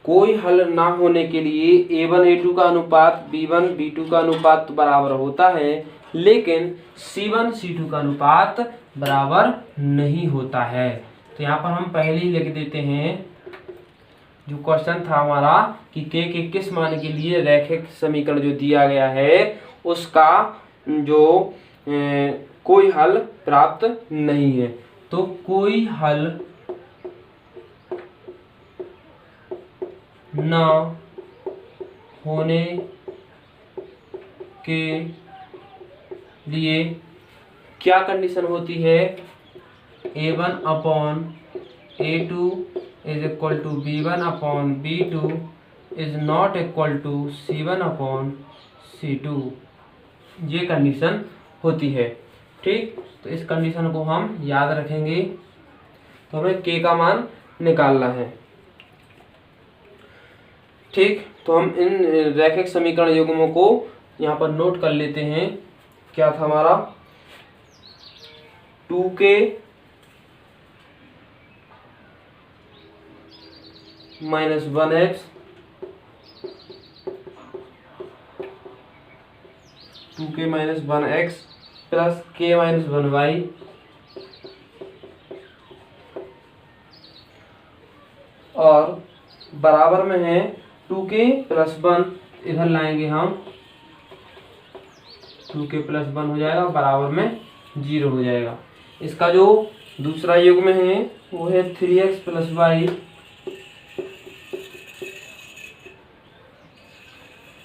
कोई हल ना होने के लिए a1 a2 का अनुपात b1 b2 का अनुपात बराबर होता है, लेकिन c1 c2 का अनुपात बराबर नहीं होता है। तो यहाँ पर हम पहले ही लिख देते हैं, जो क्वेश्चन था हमारा कि k के किस मान के लिए रैखिक समीकरण जो दिया गया है उसका जो कोई हल प्राप्त नहीं है। तो कोई हल न होने के लिए क्या कंडीशन होती है, a1/a2 = b1/b2 is not equal to c1/c2। ये कंडीशन होती है। ठीक, तो इस कंडीशन को हम याद रखेंगे। तो हमें k का मान निकालना है। ठीक, तो हम इन रैखिक समीकरण युग्मों को यहाँ पर नोट कर लेते हैं। क्या था हमारा, 2k - 1x 2k - 1x plus k - 1y और बराबर में है 2k + 1, इधर लाएंगे हम, 2k + 1 हो जाएगा, बराबर में 0 हो जाएगा। इसका जो दूसरा युग्म है वो है 3x + y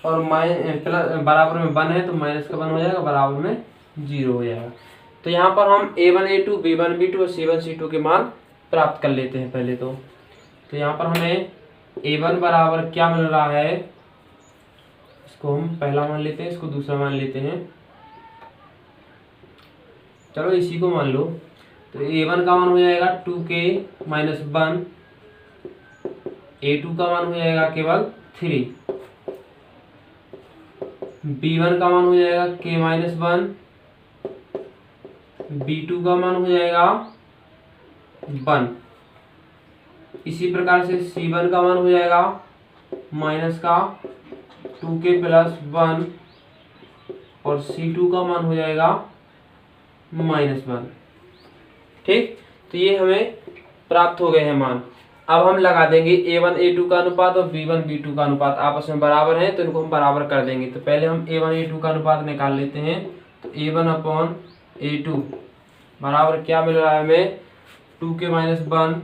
और बराबर में 1 है, तो माइनस का 1 हो जाएगा, बराबर में 0 हो जाएगा। तो यहाँ पर हम a1 a2 b1 b2 और c1 c2 के मान प्राप्त कर लेते हैं पहले तो। यहाँ पर हमें a1 बराबर क्या मिल रहा है, इसको हम पहला मान लेते हैं, इसको दूसरा मान लेते हैं, चलो इसी को मान लो। तो a1 का मान हो जाएगा 2k - 1, a2 का मान हो जाएगा केवल 3, b1 का मान हो जाएगा k - 1, b2 का मान हो जाएगा 1। इसी प्रकार से c1 का मान हो जाएगा माइनस का 2k + 1 और c2 का मान हो जाएगा -1। ठीक, तो ये हमें प्राप्त हो गए हैं मान। अब हम लगा देंगे a1 a2 का अनुपात और b1 b2 का अनुपात आपस में बराबर है, तो इनको हम बराबर कर देंगे। तो पहले हम a1 a2 का अनुपात निकाल लेते हैं। तो a1/a2 बराबर क्या मिल रहा है हमें, 2k - 1/3।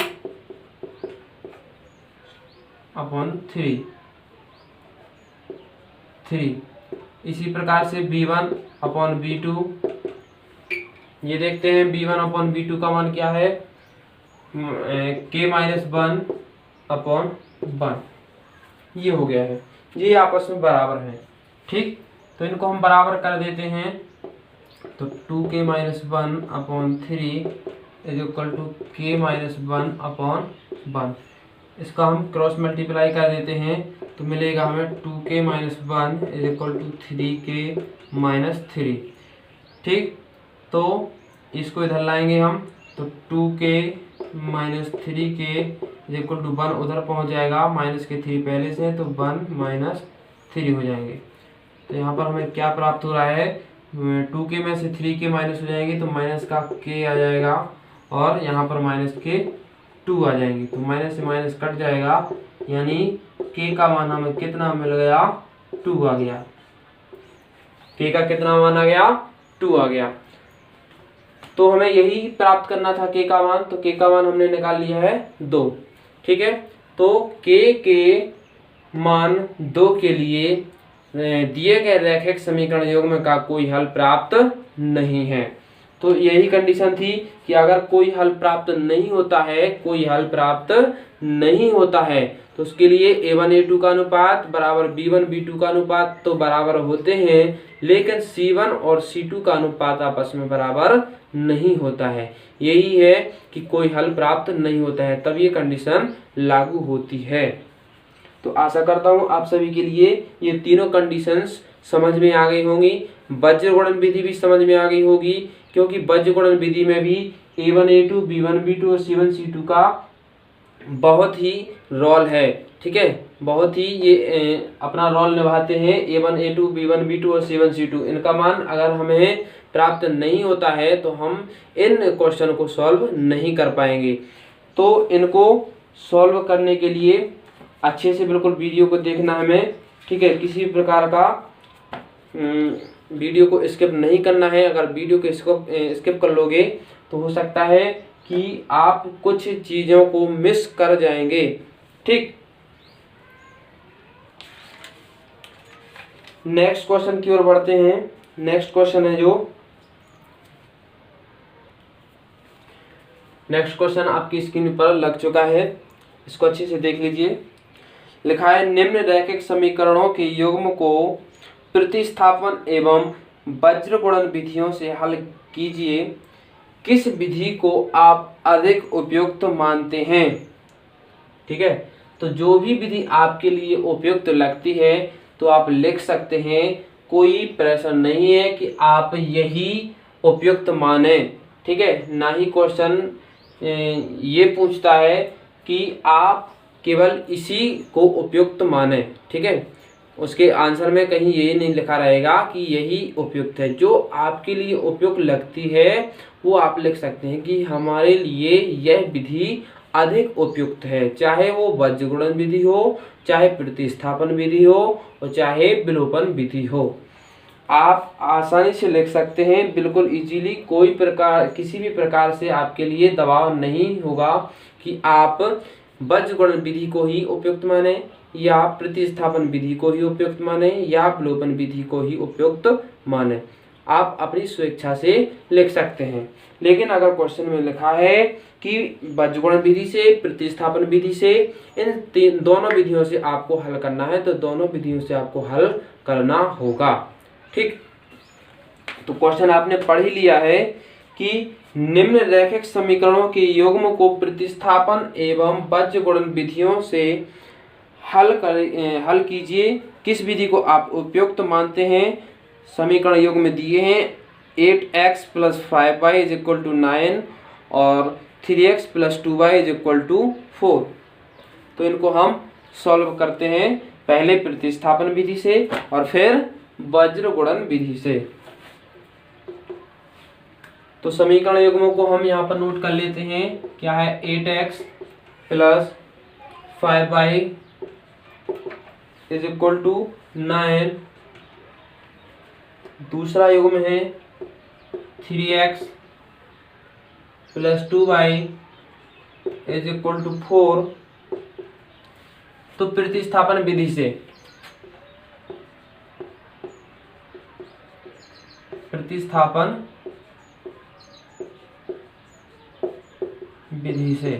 इसी प्रकार से b1/b2, ये देखते हैं b1/b2 का मान क्या है, k - 1/1। ये हो गया है, ये आपस में बराबर है। ठीक, तो इनको हम बराबर कर देते हैं। तो 2k - 1/3 = k - 1/1। इसका हम क्रॉस मल्टीप्लाई कर देते हैं, तो मिलेगा हमें 2k - 1 = 3k - 3। ठीक, तो इसको इधर लाएंगे हम, तो 2k minus 3k equal to 1 उधर पहुंच जाएगा, माइनस के 3 पहले से है तो 1 माइनस 3 हो जाएंगे। तो यहाँ पर हमें क्या प्राप्त हो रहा है, 2k में से 3k माइनस हो जाएंगे तो माइनस का k आ जाएगा और यहाँ पर माइनस के 2 आ जाएंगे, तो माइनस से माइनस कट जाएगा, यानी k का मान हमें कितना मिल गया, 2 आ गया। k का कितना मान आ गया, 2 आ गया। तो हमें यही प्राप्त करना था k का मान, तो k का मान हमने निकाल लिया है 2। ठीक है, तो k के मान 2 के लिए दिए गए रैखिक समीकरण युग्म का कोई हल प्राप्त नहीं है। तो यही कंडीशन थी कि अगर कोई हल प्राप्त नहीं होता है, कोई हल प्राप्त नहीं होता है, तो उसके लिए a1 a2 का अनुपात बराबर b1 b2 का अनुपात तो बराबर होते हैं, लेकिन c1 और c2 का अनुपात आपस में बराबर नहीं होता है। यही है कि कोई हल प्राप्त नहीं होता है, तब ये कंडीशन लागू होती है। तो आशा करता हूँ आप सभी के लिए ये तीनों कंडीशंस समझ में आ गई होंगी। वज्र गुणन विधि भी समझ में आ गई होगी, क्योंकि वज्र गुणन विधि में भी a1 a2 b1 b2 और c1 c2 का बहुत ही रोल है। ठीक है, बहुत ही ये अपना रोल निभाते हैं। a1 a2 b1 b2 और c1 c2 इनका मान अगर हमें प्राप्त नहीं होता है तो हम इन क्वेश्चन को सॉल्व नहीं कर पाएंगे। तो इनको सॉल्व करने के लिए अच्छे से बिल्कुल वीडियो को देखना हमें। ठीक है, किसी भी प्रकार का वीडियो को स्किप नहीं करना है। अगर वीडियो को स्किप कर लोगे तो हो सकता है कि आप कुछ चीज़ों को मिस कर जाएंगे। ठीक, नेक्स्ट क्वेश्चन की ओर बढ़ते हैं। नेक्स्ट क्वेश्चन है जो नेक्स्ट क्वेश्चन आपकी स्क्रीन पर लग चुका है, इसको अच्छे से देख लीजिए। लिखा है निम्न रैखिक समीकरणों के युग्म को प्रतिस्थापन एवं वज्र गुणन विधियों से हल कीजिए, किस विधि को आप अधिक उपयुक्त मानते हैं। ठीक है, तो जो भी विधि आपके लिए उपयुक्त लगती है तो आप लिख सकते हैं, कोई प्रश्न नहीं है कि आप यही उपयुक्त माने। ठीक है, ना ही क्वेश्चन ये पूछता है कि आप केवल इसी को उपयुक्त माने। ठीक है, उसके आंसर में कहीं ये नहीं लिखा रहेगा कि यही उपयुक्त है। जो आपके लिए उपयुक्त लगती है वो आप लिख सकते हैं कि हमारे लिए यह विधि अधिक उपयुक्त है, चाहे वो वज्र गुणन विधि हो, चाहे प्रतिस्थापन विधि हो और चाहे विलोपन विधि हो। आप आसानी से लिख सकते हैं, बिल्कुल इजीली। कोई प्रकार किसी भी प्रकार से आपके लिए दबाव नहीं होगा कि आप वज्र गुणन विधि को ही उपयुक्त माने या प्रतिस्थापन विधि को ही उपयुक्त माने या विलोपन विधि को ही उपयुक्त माने। आप अपनी स्वेच्छा से लिख सकते हैं। लेकिन अगर क्वेश्चन में लिखा है कि वज्र गुणन विधि से, प्रतिस्थापन विधि से, इन दोनों विधियों से आपको हल करना है, तो दोनों विधियों से आपको हल करना होगा। ठीक, तो क्वेश्चन आपने पढ़ ही लिया है कि निम्न रैखिक समीकरणों के युग्म को प्रतिस्थापन एवं वज्र गुणन विधियों से हल कीजिए, किस विधि को आप उपयुक्त मानते हैं। समीकरण युग्म दिए हैं 8x + 5y = 9 और 3x + 2y = 4। तो इनको हम सॉल्व करते हैं, पहले प्रतिस्थापन विधि से और फिर वज्र गुणन विधि से। तो समीकरण युग्मों को हम यहाँ पर नोट कर लेते हैं। क्या है, 8x + 5y = 9। दूसरा युग्म है 3x + 2y = 4। तो प्रतिस्थापन विधि से, प्रतिस्थापन विधि से,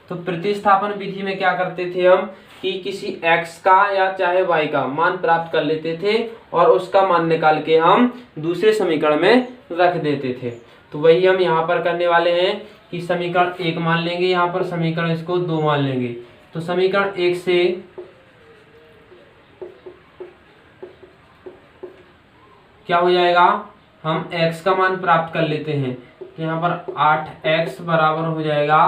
तो प्रतिस्थापन विधि में क्या करते थे हम कि किसी x का या चाहे y का मान प्राप्त कर लेते थे और उसका मान निकाल के हम दूसरे समीकरण में रख देते थे। तो वही हम यहाँ पर करने वाले हैं कि समीकरण 1 मान लेंगे, यहाँ पर समीकरण इसको 2 मान लेंगे। तो समीकरण 1 से क्या हो जाएगा, हम x का मान प्राप्त कर लेते हैं। तो यहाँ पर 8x बराबर हो जाएगा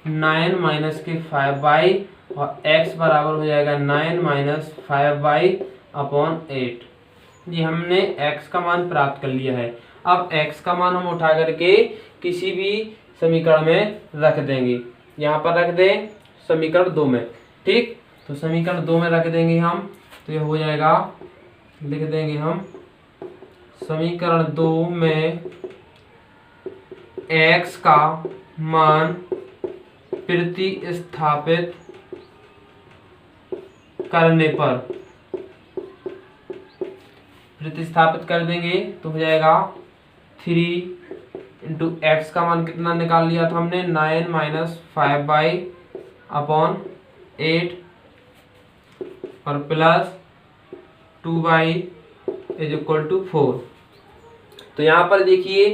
9 माइनस के 5y और x बराबर हो जाएगा 9 माइनस 5y अपॉन 8। ये हमने x का मान प्राप्त कर लिया है। अब x का मान हम उठा करके किसी भी समीकरण में रख देंगे। यहाँ पर रख दें समीकरण 2 में। ठीक, तो समीकरण 2 में रख देंगे हम। तो ये हो जाएगा, लिख देंगे हम समीकरण 2 में x का मान प्रतिस्थापित करने पर, प्रतिस्थापित कर देंगे तो हो जाएगा 3 इंटू एक्स का मान कितना निकाल लिया था हमने 9 माइनस 5y अपॉन 8 और plus 2y is equal to 4। तो यहाँ पर देखिए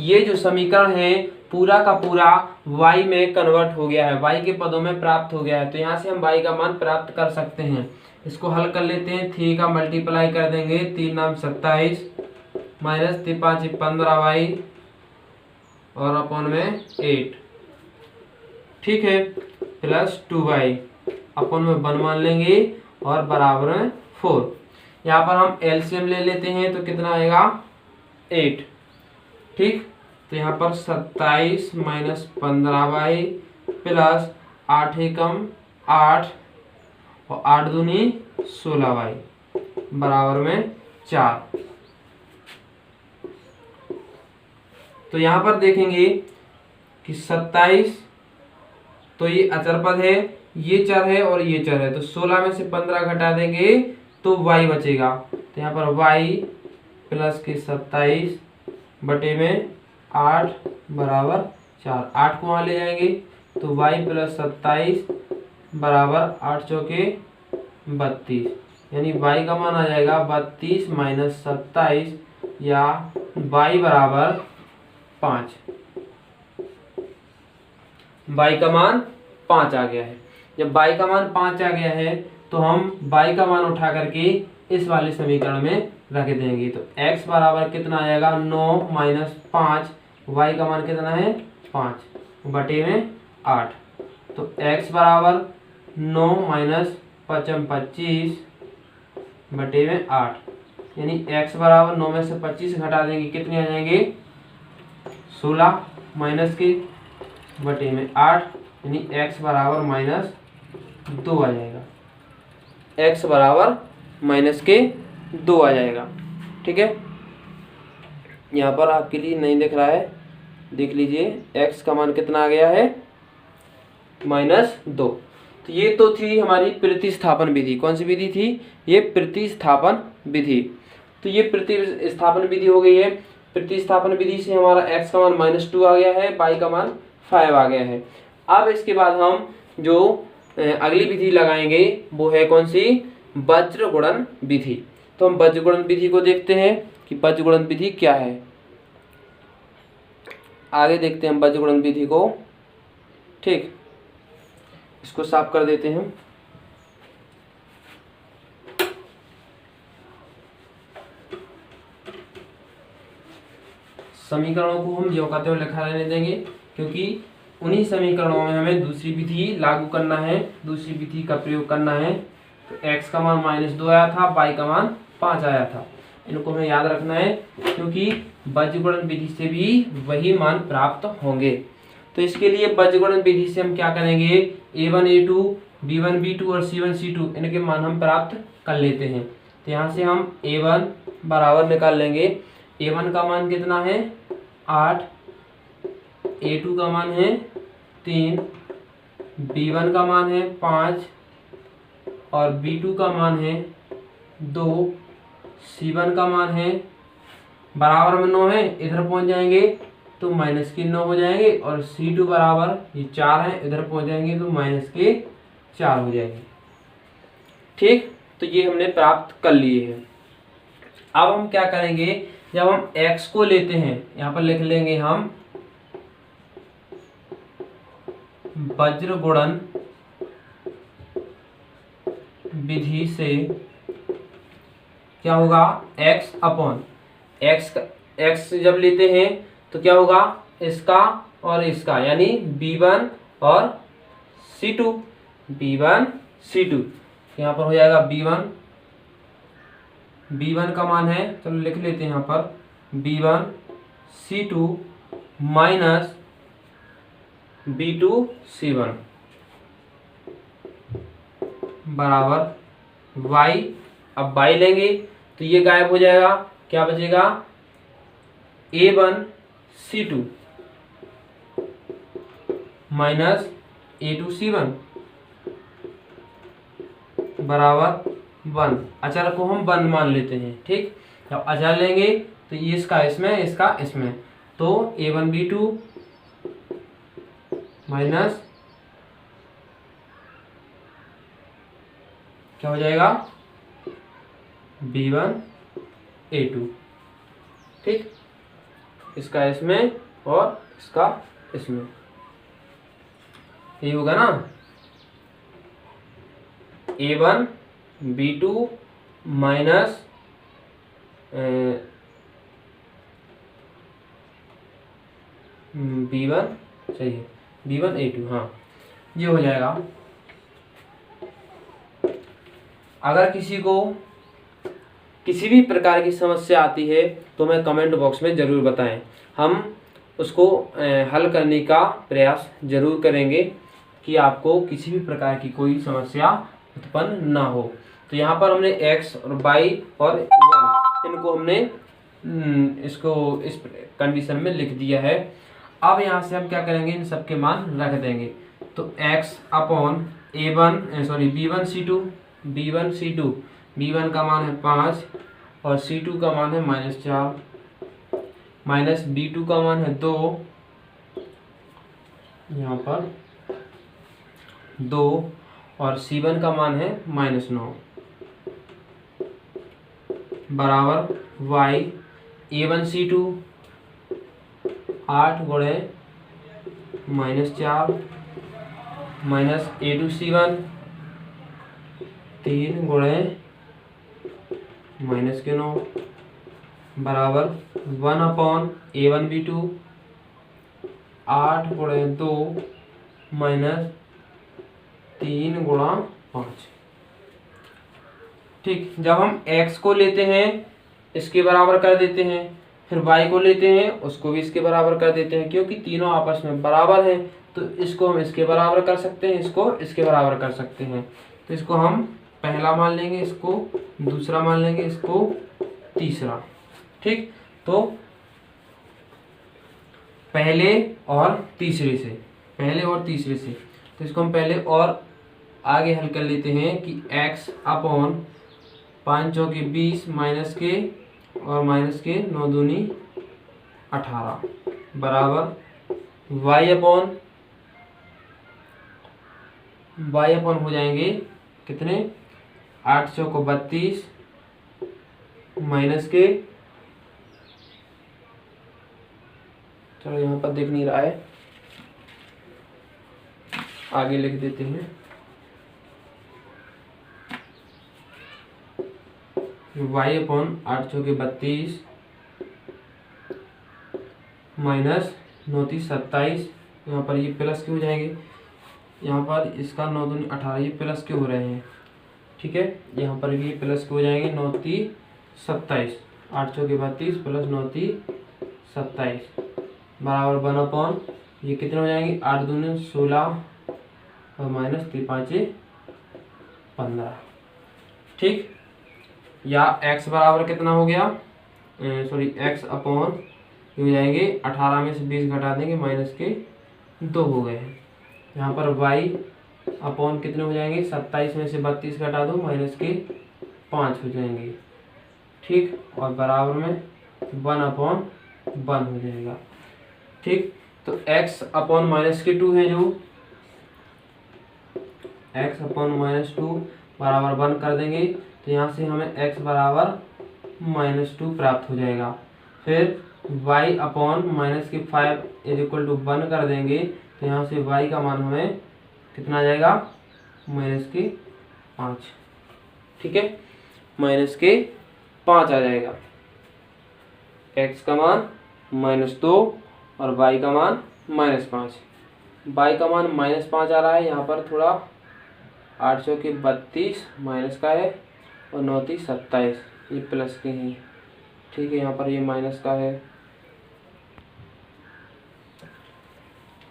ये जो समीकरण है पूरा का पूरा y में कन्वर्ट हो गया है, y के पदों में प्राप्त हो गया है। तो यहाँ से हम y का मान प्राप्त कर सकते हैं। इसको हल कर लेते हैं। 3 का मल्टीप्लाई कर देंगे, 3 नाम 27 माइनस 3 5 15y और अपॉन में 8, ठीक है, प्लस 2y अपॉन में 1 मान लेंगे और बराबर में 4। यहाँ पर हम एलसीएम ले लेते हैं तो कितना आएगा 8। ठीक, तो यहाँ पर 27 माइनस 15y प्लस 8 एकम 8 और 8 दूनी 16y बराबर में 4। तो यहाँ पर देखेंगे कि 27 तो ये अचर पद है, ये चर है और ये चर है। तो 16 में से 15 घटा देंगे तो y बचेगा। तो यहाँ पर y प्लस के 27 बटे में 8 बराबर 4। 8 को वहाँ ले जाएंगे तो y प्लस 27 बराबर 8 चौके 32, यानी y का मान आ जाएगा 32 माइनस 27 या y बराबर 5। y का मान 5 आ गया है। जब y का मान 5 आ गया है तो हम y का मान उठा करके इस वाले समीकरण में रख देंगे। तो x बराबर कितना आएगा 9 माइनस 5, y का मान कितना है 5 बटे में 8। तो x बराबर 9 माइनस 5 25 बटे में 8, यानी x बराबर 9 में से 25 घटा देंगे कितने आ जाएंगे 16 माइनस के बटे में 8, यानी x बराबर माइनस 2 आ जाएगा। x बराबर माइनस के 2 आ जाएगा। ठीक है, यहाँ पर आपके लिए नहीं दिख रहा है, देख लीजिए x का मान कितना आ गया है -2। तो ये तो थी हमारी प्रतिस्थापन विधि। कौन सी विधि थी? ये प्रतिस्थापन विधि। तो ये प्रतिस्थापन विधि हो गई है। प्रतिस्थापन विधि से हमारा x का मान -2 आ गया है, y का मान 5 आ गया है। अब इसके बाद हम जो अगली विधि लगाएंगे वो है कौन सी? वज्र गुणन विधि। तो हम वज्र गुणन विधि को देखते हैं कि वज्र गुणन विधि क्या है। आगे देखते हैं हम वज्र गुणन विधि को। ठीक, इसको साफ कर देते हैं। समीकरणों को हम ज्यों लिखा रहने देंगे, क्योंकि उन्हीं समीकरणों में हमें दूसरी विधि लागू करना है, दूसरी विधि का प्रयोग करना है। तो x का मान -2 आया था, y का मान 5 आया था। इनको हमें याद रखना है, क्योंकि वज्र गुणन विधि से भी वही मान प्राप्त होंगे। तो इसके लिए वज्र गुणन विधि से हम क्या करेंगे? a1 a2 b1 b2 और c1 c2 इनके मान हम प्राप्त कर लेते हैं। तो यहाँ से हम a1 बराबर निकाल लेंगे। a1 का मान कितना है 8, a2 का मान है 3, b1 का मान है 5 और b2 का मान है 2, c1 का मान है बराबर में 9 है, इधर पहुंच जाएंगे तो -9 हो जाएंगे, और c2 बराबर ये 4 है, इधर पहुंच जाएंगे तो -4 हो जाएंगे। ठीक, तो ये हमने प्राप्त कर लिए हैं। अब हम क्या करेंगे? जब हम x को लेते हैं, यहाँ पर लिख लेंगे हम वज्र गुणन विधि से क्या होगा? x अपॉन x का x जब लेते हैं तो क्या होगा, इसका और इसका, यानी b1 और c2, b1 c2। यहाँ पर हो जाएगा b1 का मान है, चलो लिख लेते हैं यहाँ पर b1 c2 minus b2 c1 बराबर y। अब y लेंगे तो ये गायब हो जाएगा, क्या बचेगा, a1 c2 minus a2 c1 बराबर 1। अचर को हम 1 मान लेते हैं। ठीक, जब अचर लेंगे तो ये इसका इसमें, इसका इसमें, तो a1 b2 माइनस क्या हो जाएगा, b1 a2। ठीक, इसका इसमें और इसका इसमें, ये होगा ना a1 b2 माइनस b1, सही है, b1 a2, हाँ ये हो जाएगा। अगर किसी को किसी भी प्रकार की समस्या आती है तो मैं कमेंट बॉक्स में ज़रूर बताएं, हम उसको हल करने का प्रयास जरूर करेंगे कि आपको किसी भी प्रकार की कोई समस्या उत्पन्न ना हो। तो यहाँ पर हमने x और y और 1 इनको हमने इसको इस कंडीशन में लिख दिया है। अब यहाँ से हम क्या करेंगे, इन सब के मान रख देंगे। तो x upon b1 c2 b1 का मान है 5 और c2 का मान है -4 माइनस b2 का मान है 2, यहाँ पर 2 और c1 का मान है -9 बराबर y। a1 c2 8 गुणे -4 माइनस a2 c1 3 गुणे -9 बराबर 1 अपॉन a1 b2 8 गुणे 2 माइनस 3 गुणा 5। ठीक, जब हम x को लेते हैं इसके बराबर कर देते हैं, फिर y को लेते हैं उसको भी इसके बराबर कर देते हैं, क्योंकि तीनों आपस में बराबर हैं तो इसको हम इसके बराबर कर सकते हैं, इसको इसके बराबर कर सकते हैं। तो इसको हम पहला मान लेंगे, इसको दूसरा मान लेंगे, इसको तीसरा। ठीक, तो पहले और तीसरे से तो इसको हम पहले और आगे हल कर लेते हैं कि x अपॉन 5 चौके 20 माइनस के और माइनस के 9 दूनी 18 बराबर y अपॉन हो जाएंगे कितने, 8 चौको 32 माइनस के, चलो यहाँ पर दिख नहीं रहा है, आगे लिख देते हैं, y अपॉन 8 चौके 32 माइनस 9 3 27, यहाँ पर ये प्लस के हो जाएंगे, यहाँ पर इसका 9 दूनी 18, ये प्लस के हो रहे हैं। ठीक है, यहाँ पर भी प्लस के हो जाएंगे, 9 3 27, 8 चौके 32 प्लस 9 3 27 बराबर 1 अपॉन ये कितने हो जाएंगे, 8 दूनी 16 और माइनस 3 5 15। ठीक, या x बराबर कितना हो गया, x अपॉन हो जाएंगे 18 में से 20 घटा देंगे, माइनस के 2 हो गए हैं। यहाँ पर y अपॉन कितने हो जाएंगे, 27 में से 32 घटा दो, माइनस के 5 हो जाएंगे। ठीक, और बराबर में 1 अपॉन 1 हो जाएगा। ठीक, तो x अपॉन -2 है, जो x अपॉन -2 बराबर 1 कर देंगे तो यहाँ से हमें x बराबर -2 प्राप्त हो जाएगा। फिर y upon -5 is equal to 1 कर देंगे तो यहाँ से y का मान हमें कितना आ जाएगा, -5। ठीक है, -5 आ जाएगा। x का मान -2 और y का मान -5। y का मान -5 आ रहा है, यहाँ पर थोड़ा 8 चौके 32 माइनस का है और 9 3 27, ये प्लस के हैं। ठीक है, यहाँ पर ये माइनस का है।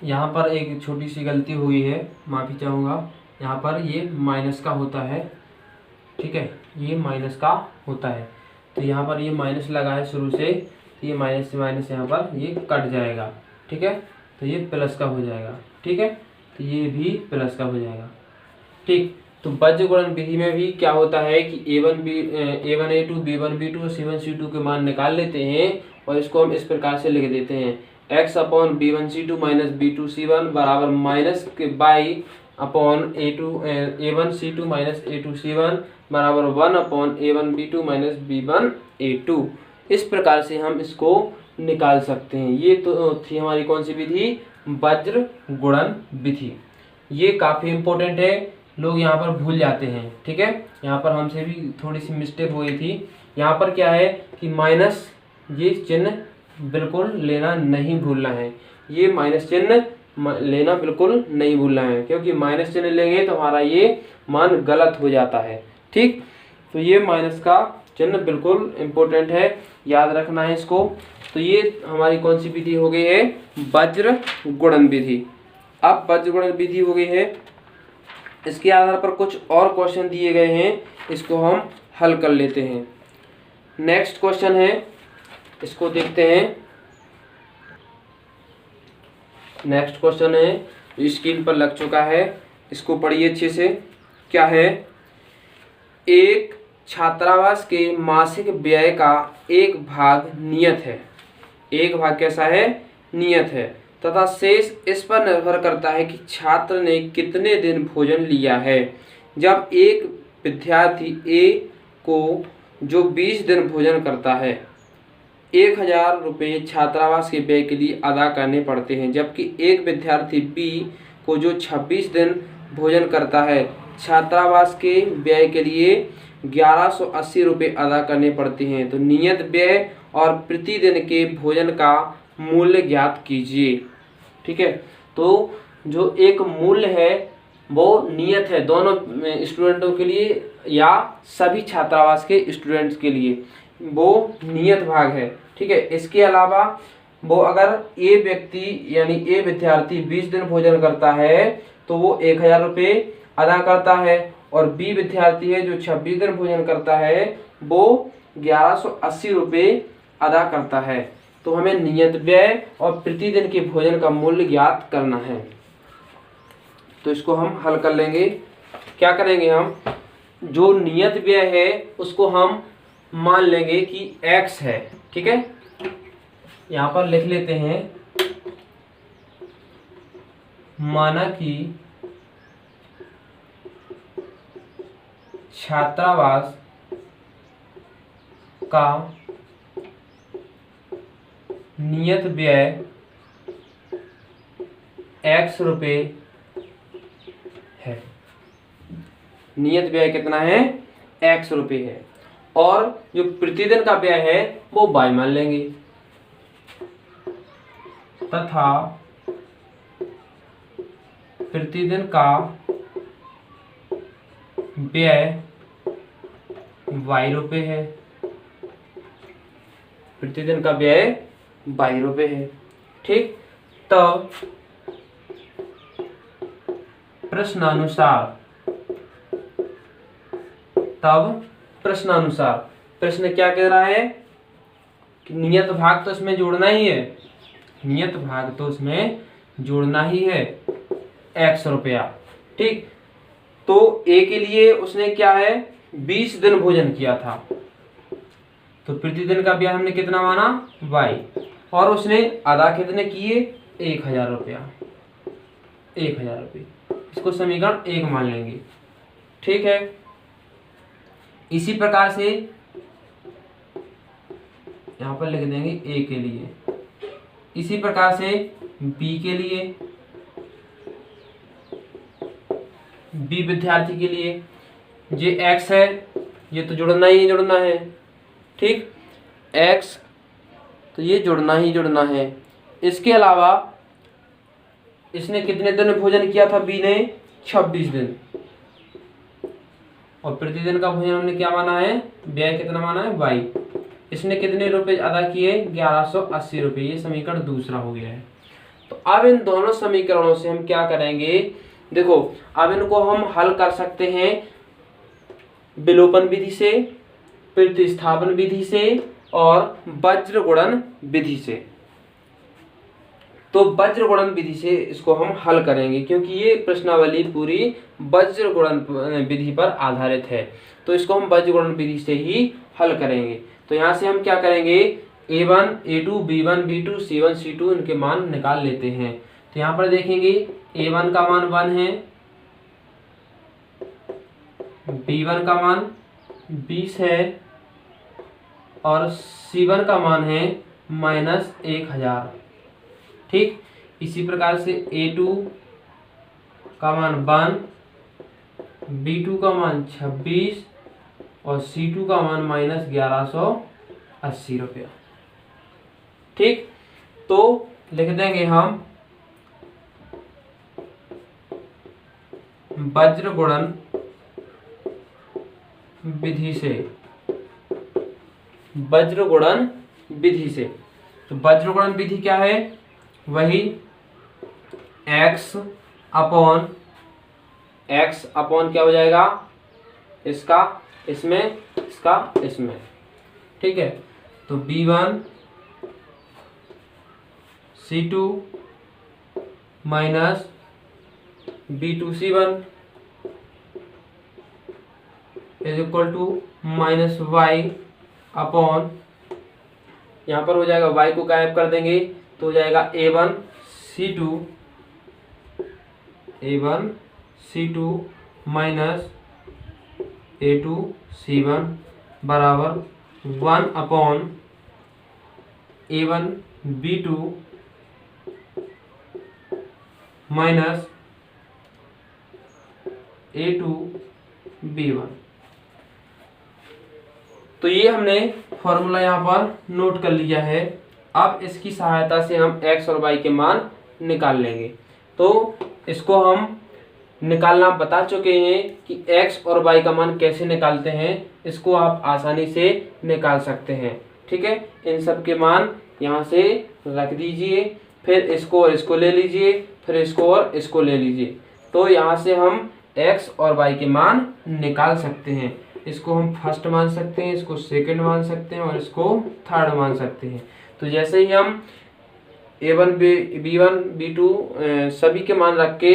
यहाँ पर एक छोटी सी गलती हुई है, माफ़ी चाहूँगा। यहाँ पर ये माइनस का होता है, ठीक है, ये माइनस का होता है। तो यहाँ पर ये माइनस लगा है शुरू से, तो ये माइनस से माइनस यहाँ पर ये कट जाएगा। ठीक है, तो ये प्लस का हो जाएगा। ठीक है, तो ये भी प्लस का हो जाएगा। ठीक, तो बज्र गुणन विधि में भी क्या होता है कि A1 A2 B1 B2 और C1 C2 के मान निकाल लेते हैं और इसको हम इस प्रकार से लिख देते हैं x upon B1 C2 minus B2 C1 बराबर माइनस के by upon A1 C2 minus A2 C1 बराबर 1 upon A1 B2 minus B1 A2। इस प्रकार से हम इसको निकाल सकते हैं। ये तो थी हमारी कौन सी विधि, वज्र गुणन विधि। ये काफ़ी इम्पोर्टेंट है, लोग यहाँ पर भूल जाते हैं। ठीक है, यहाँ पर हमसे भी थोड़ी सी मिस्टेक हो गई थी। यहाँ पर क्या है कि माइनस, ये चिन्ह बिल्कुल लेना नहीं भूलना है। ये माइनस चिन्ह लेना बिल्कुल नहीं भूलना है, क्योंकि माइनस चिन्ह लेंगे तो हमारा ये मान गलत हो जाता है। ठीक, तो ये माइनस का चिन्ह बिल्कुल इम्पोर्टेंट है, याद रखना है इसको। तो ये हमारी कौन सी विधि हो गई है, वज्र गुणन विधि। अब वज्र गुणन विधि हो गई है, इसके आधार पर कुछ और क्वेश्चन दिए गए हैं, इसको हम हल कर लेते हैं। नेक्स्ट क्वेश्चन है, इसको देखते हैं। नेक्स्ट क्वेश्चन है, स्क्रीन पर लग चुका है, इसको पढ़िए अच्छे से। क्या है, एक छात्रावास के मासिक व्यय का एक भाग नियत है, एक भाग कैसा है, नियत है, तथा शेष इस पर निर्भर करता है कि छात्र ने कितने दिन भोजन लिया है। जब एक विद्यार्थी ए को जो 20 दिन भोजन करता है, 1000 रुपये छात्रावास के व्यय के लिए अदा करने पड़ते हैं, जबकि एक विद्यार्थी बी को जो 26 दिन भोजन करता है, छात्रावास के व्यय के लिए 1180 रुपये अदा करने पड़ते हैं। तो नियत व्यय और प्रतिदिन के भोजन का मूल्य ज्ञात कीजिए। ठीक है, तो जो एक मूल्य है वो नियत है दोनों स्टूडेंटों के लिए या सभी छात्रावास के स्टूडेंट्स के लिए, वो नियत भाग है। ठीक है, इसके अलावा वो अगर ए व्यक्ति यानी ए विद्यार्थी 20 दिन भोजन करता है तो वो 1000 रुपये अदा करता है, और बी विद्यार्थी है जो 26 दिन भोजन करता है वो 1180 रुपये अदा करता है। तो हमें नियत व्यय और प्रतिदिन के भोजन का मूल्य ज्ञात करना है। तो इसको हम हल कर लेंगे। क्या करेंगे, हम जो नियत व्यय है उसको हम मान लेंगे कि x है। ठीक है, यहाँ पर लिख लेते हैं, माना कि छात्रावास का नियत व्यय x रुपये है। नियत व्यय कितना है, x रुपये है, और जो प्रतिदिन का व्यय है वो y मान लेंगे, तथा प्रतिदिन का व्यय y रुपये है। प्रतिदिन का व्यय y रुपये है। ठीक, तब प्रश्नानुसार प्रश्न क्या कह रहा है कि नियत भाग तो इसमें जोड़ना ही है, नियत भाग तो इसमें जोड़ना ही है, x रुपया। ठीक, तो ए के लिए उसने क्या है 20 दिन भोजन किया था, तो प्रतिदिन का व्यय हमने कितना माना y, और उसने अदा कितने किए 1000 रुपया, 1000 रुपये। इसको समीकरण 1 मान लेंगे। ठीक है, इसी प्रकार से यहाँ पर लिख देंगे ए के लिए, इसी प्रकार से बी के लिए, बी विद्यार्थी के लिए ये x है, ये तो जुड़ना ही जुड़ना है। ठीक, x तो ये जुड़ना ही जुड़ना है। इसके अलावा इसने कितने दिन भोजन किया था बी ने? 26 दिन। और प्रतिदिन का भोजन हमने क्या माना है? व्यय कितना माना है? वाई। इसने कितने रुपए अदा किए? 1180 रुपए। ये समीकरण दूसरा हो गया है। तो अब इन दोनों समीकरणों से हम क्या करेंगे? देखो, अब इनको हम हल कर सकते हैं विलोपन विधि से, प्रतिस्थापन विधि से और वज्र गुणन विधि से। तो वज्र गुणन विधि से इसको हम हल करेंगे, क्योंकि ये प्रश्नावली पूरी वज्र गुणन विधि पर आधारित है। तो इसको हम वज्र गुणन विधि से ही हल करेंगे। तो यहाँ से हम क्या करेंगे? a1, a2, b1, b2, c1, c2 इनके मान निकाल लेते हैं। तो यहाँ पर देखेंगे a1 का मान 1 है, b1 का मान 20 है और c1 का मान है -1000। ठीक, इसी प्रकार से a2 का मान 1, b2 का मान 26 और c2 का मान -1180 रुपया। ठीक, तो लिख देंगे हम वज्र गुणन विधि से, वज्र गुणन विधि से। तो वज्र गुणन विधि क्या है? वही x अपॉन क्या हो जाएगा? इसका इसमें, इसका इसमें। ठीक है, तो b1 c2 minus b2 c1 is equal to -y upon, यहाँ पर हो जाएगा y को गायब कर देंगे तो हो जाएगा a1 c2 minus a2 c1 बराबर 1 upon a1 b2 minus a2 b1। तो ये हमने फॉर्मूला यहाँ पर नोट कर लिया है। अब इसकी सहायता से हम x और y के मान निकाल लेंगे। तो इसको हम निकालना बता चुके हैं कि x और y का मान कैसे निकालते हैं। इसको आप आसानी से निकाल सकते हैं। ठीक है, इन सब के मान यहाँ से रख दीजिए, फिर इसको और इसको ले लीजिए, फिर इसको और इसको ले लीजिए। तो यहाँ से हम x और y के मान निकाल सकते हैं। इसको हम फर्स्ट मान सकते हैं, इसको सेकंड मान सकते हैं और इसको थर्ड मान सकते हैं। तो जैसे ही हम a1 b1 b2 सभी के मान रख के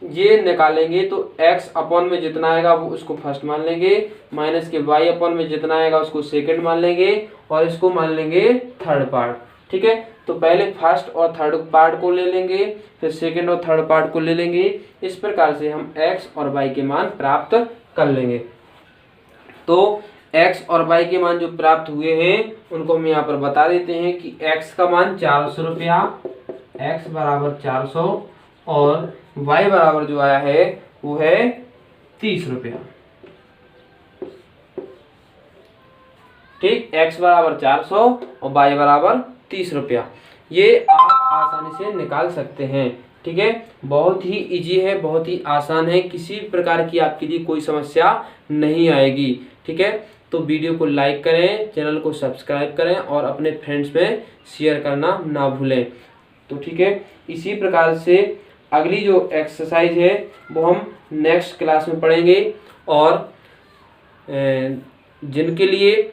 ये निकालेंगे तो x अपॉन में जितना आएगा वो उसको फर्स्ट मान लेंगे, माइनस के y अपॉन में जितना आएगा उसको सेकंड मान लेंगे और इसको मान लेंगे थर्ड पार्ट। ठीक है, तो पहले फर्स्ट और थर्ड पार्ट को ले लेंगे, फिर सेकंड और थर्ड पार्ट को ले लेंगे। इस प्रकार से हम x और y के मान प्राप्त कर लेंगे। तो x और y के मान जो प्राप्त हुए हैं उनको हम यहाँ पर बता देते हैं कि x का मान 400 रुपया, x बराबर 400 और y बराबर जो आया है वो है 30 रुपया। ठीक, x बराबर 400 और y बराबर 30 रुपया। ये आप आसानी से निकाल सकते हैं। ठीक है, बहुत ही इजी है, बहुत ही आसान है, किसी प्रकार की आपके लिए कोई समस्या नहीं आएगी। ठीक है, तो वीडियो को लाइक करें, चैनल को सब्सक्राइब करें और अपने फ्रेंड्स में शेयर करना ना भूलें। तो ठीक है, इसी प्रकार से अगली जो एक्सरसाइज है वो हम नेक्स्ट क्लास में पढ़ेंगे। और जिनके लिए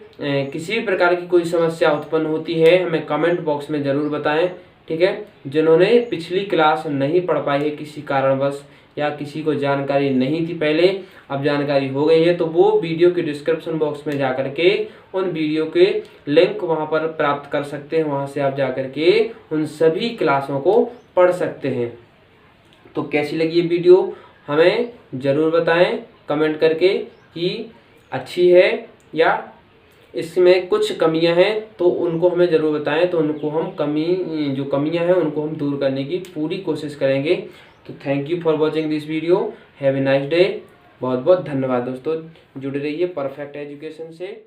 किसी भी प्रकार की कोई समस्या उत्पन्न होती है हमें कमेंट बॉक्स में ज़रूर बताएं। ठीक है, जिन्होंने पिछली क्लास नहीं पढ़ पाई है किसी कारणवश या किसी को जानकारी नहीं थी पहले, अब जानकारी हो गई है, तो वो वीडियो के डिस्क्रिप्शन बॉक्स में जाकर के उन वीडियो के लिंक वहां पर प्राप्त कर सकते हैं। वहां से आप जाकर के उन सभी क्लासों को पढ़ सकते हैं। तो कैसी लगी ये वीडियो हमें ज़रूर बताएं कमेंट करके कि अच्छी है या इसमें कुछ कमियां हैं तो उनको हमें ज़रूर बताएं। तो उनको हम जो कमियां हैं उनको हम दूर करने की पूरी कोशिश करेंगे। तो thank you for watching this video, have a nice day. बहुत बहुत धन्यवाद दोस्तों, जुड़े रहिए परफेक्ट एजुकेशन से।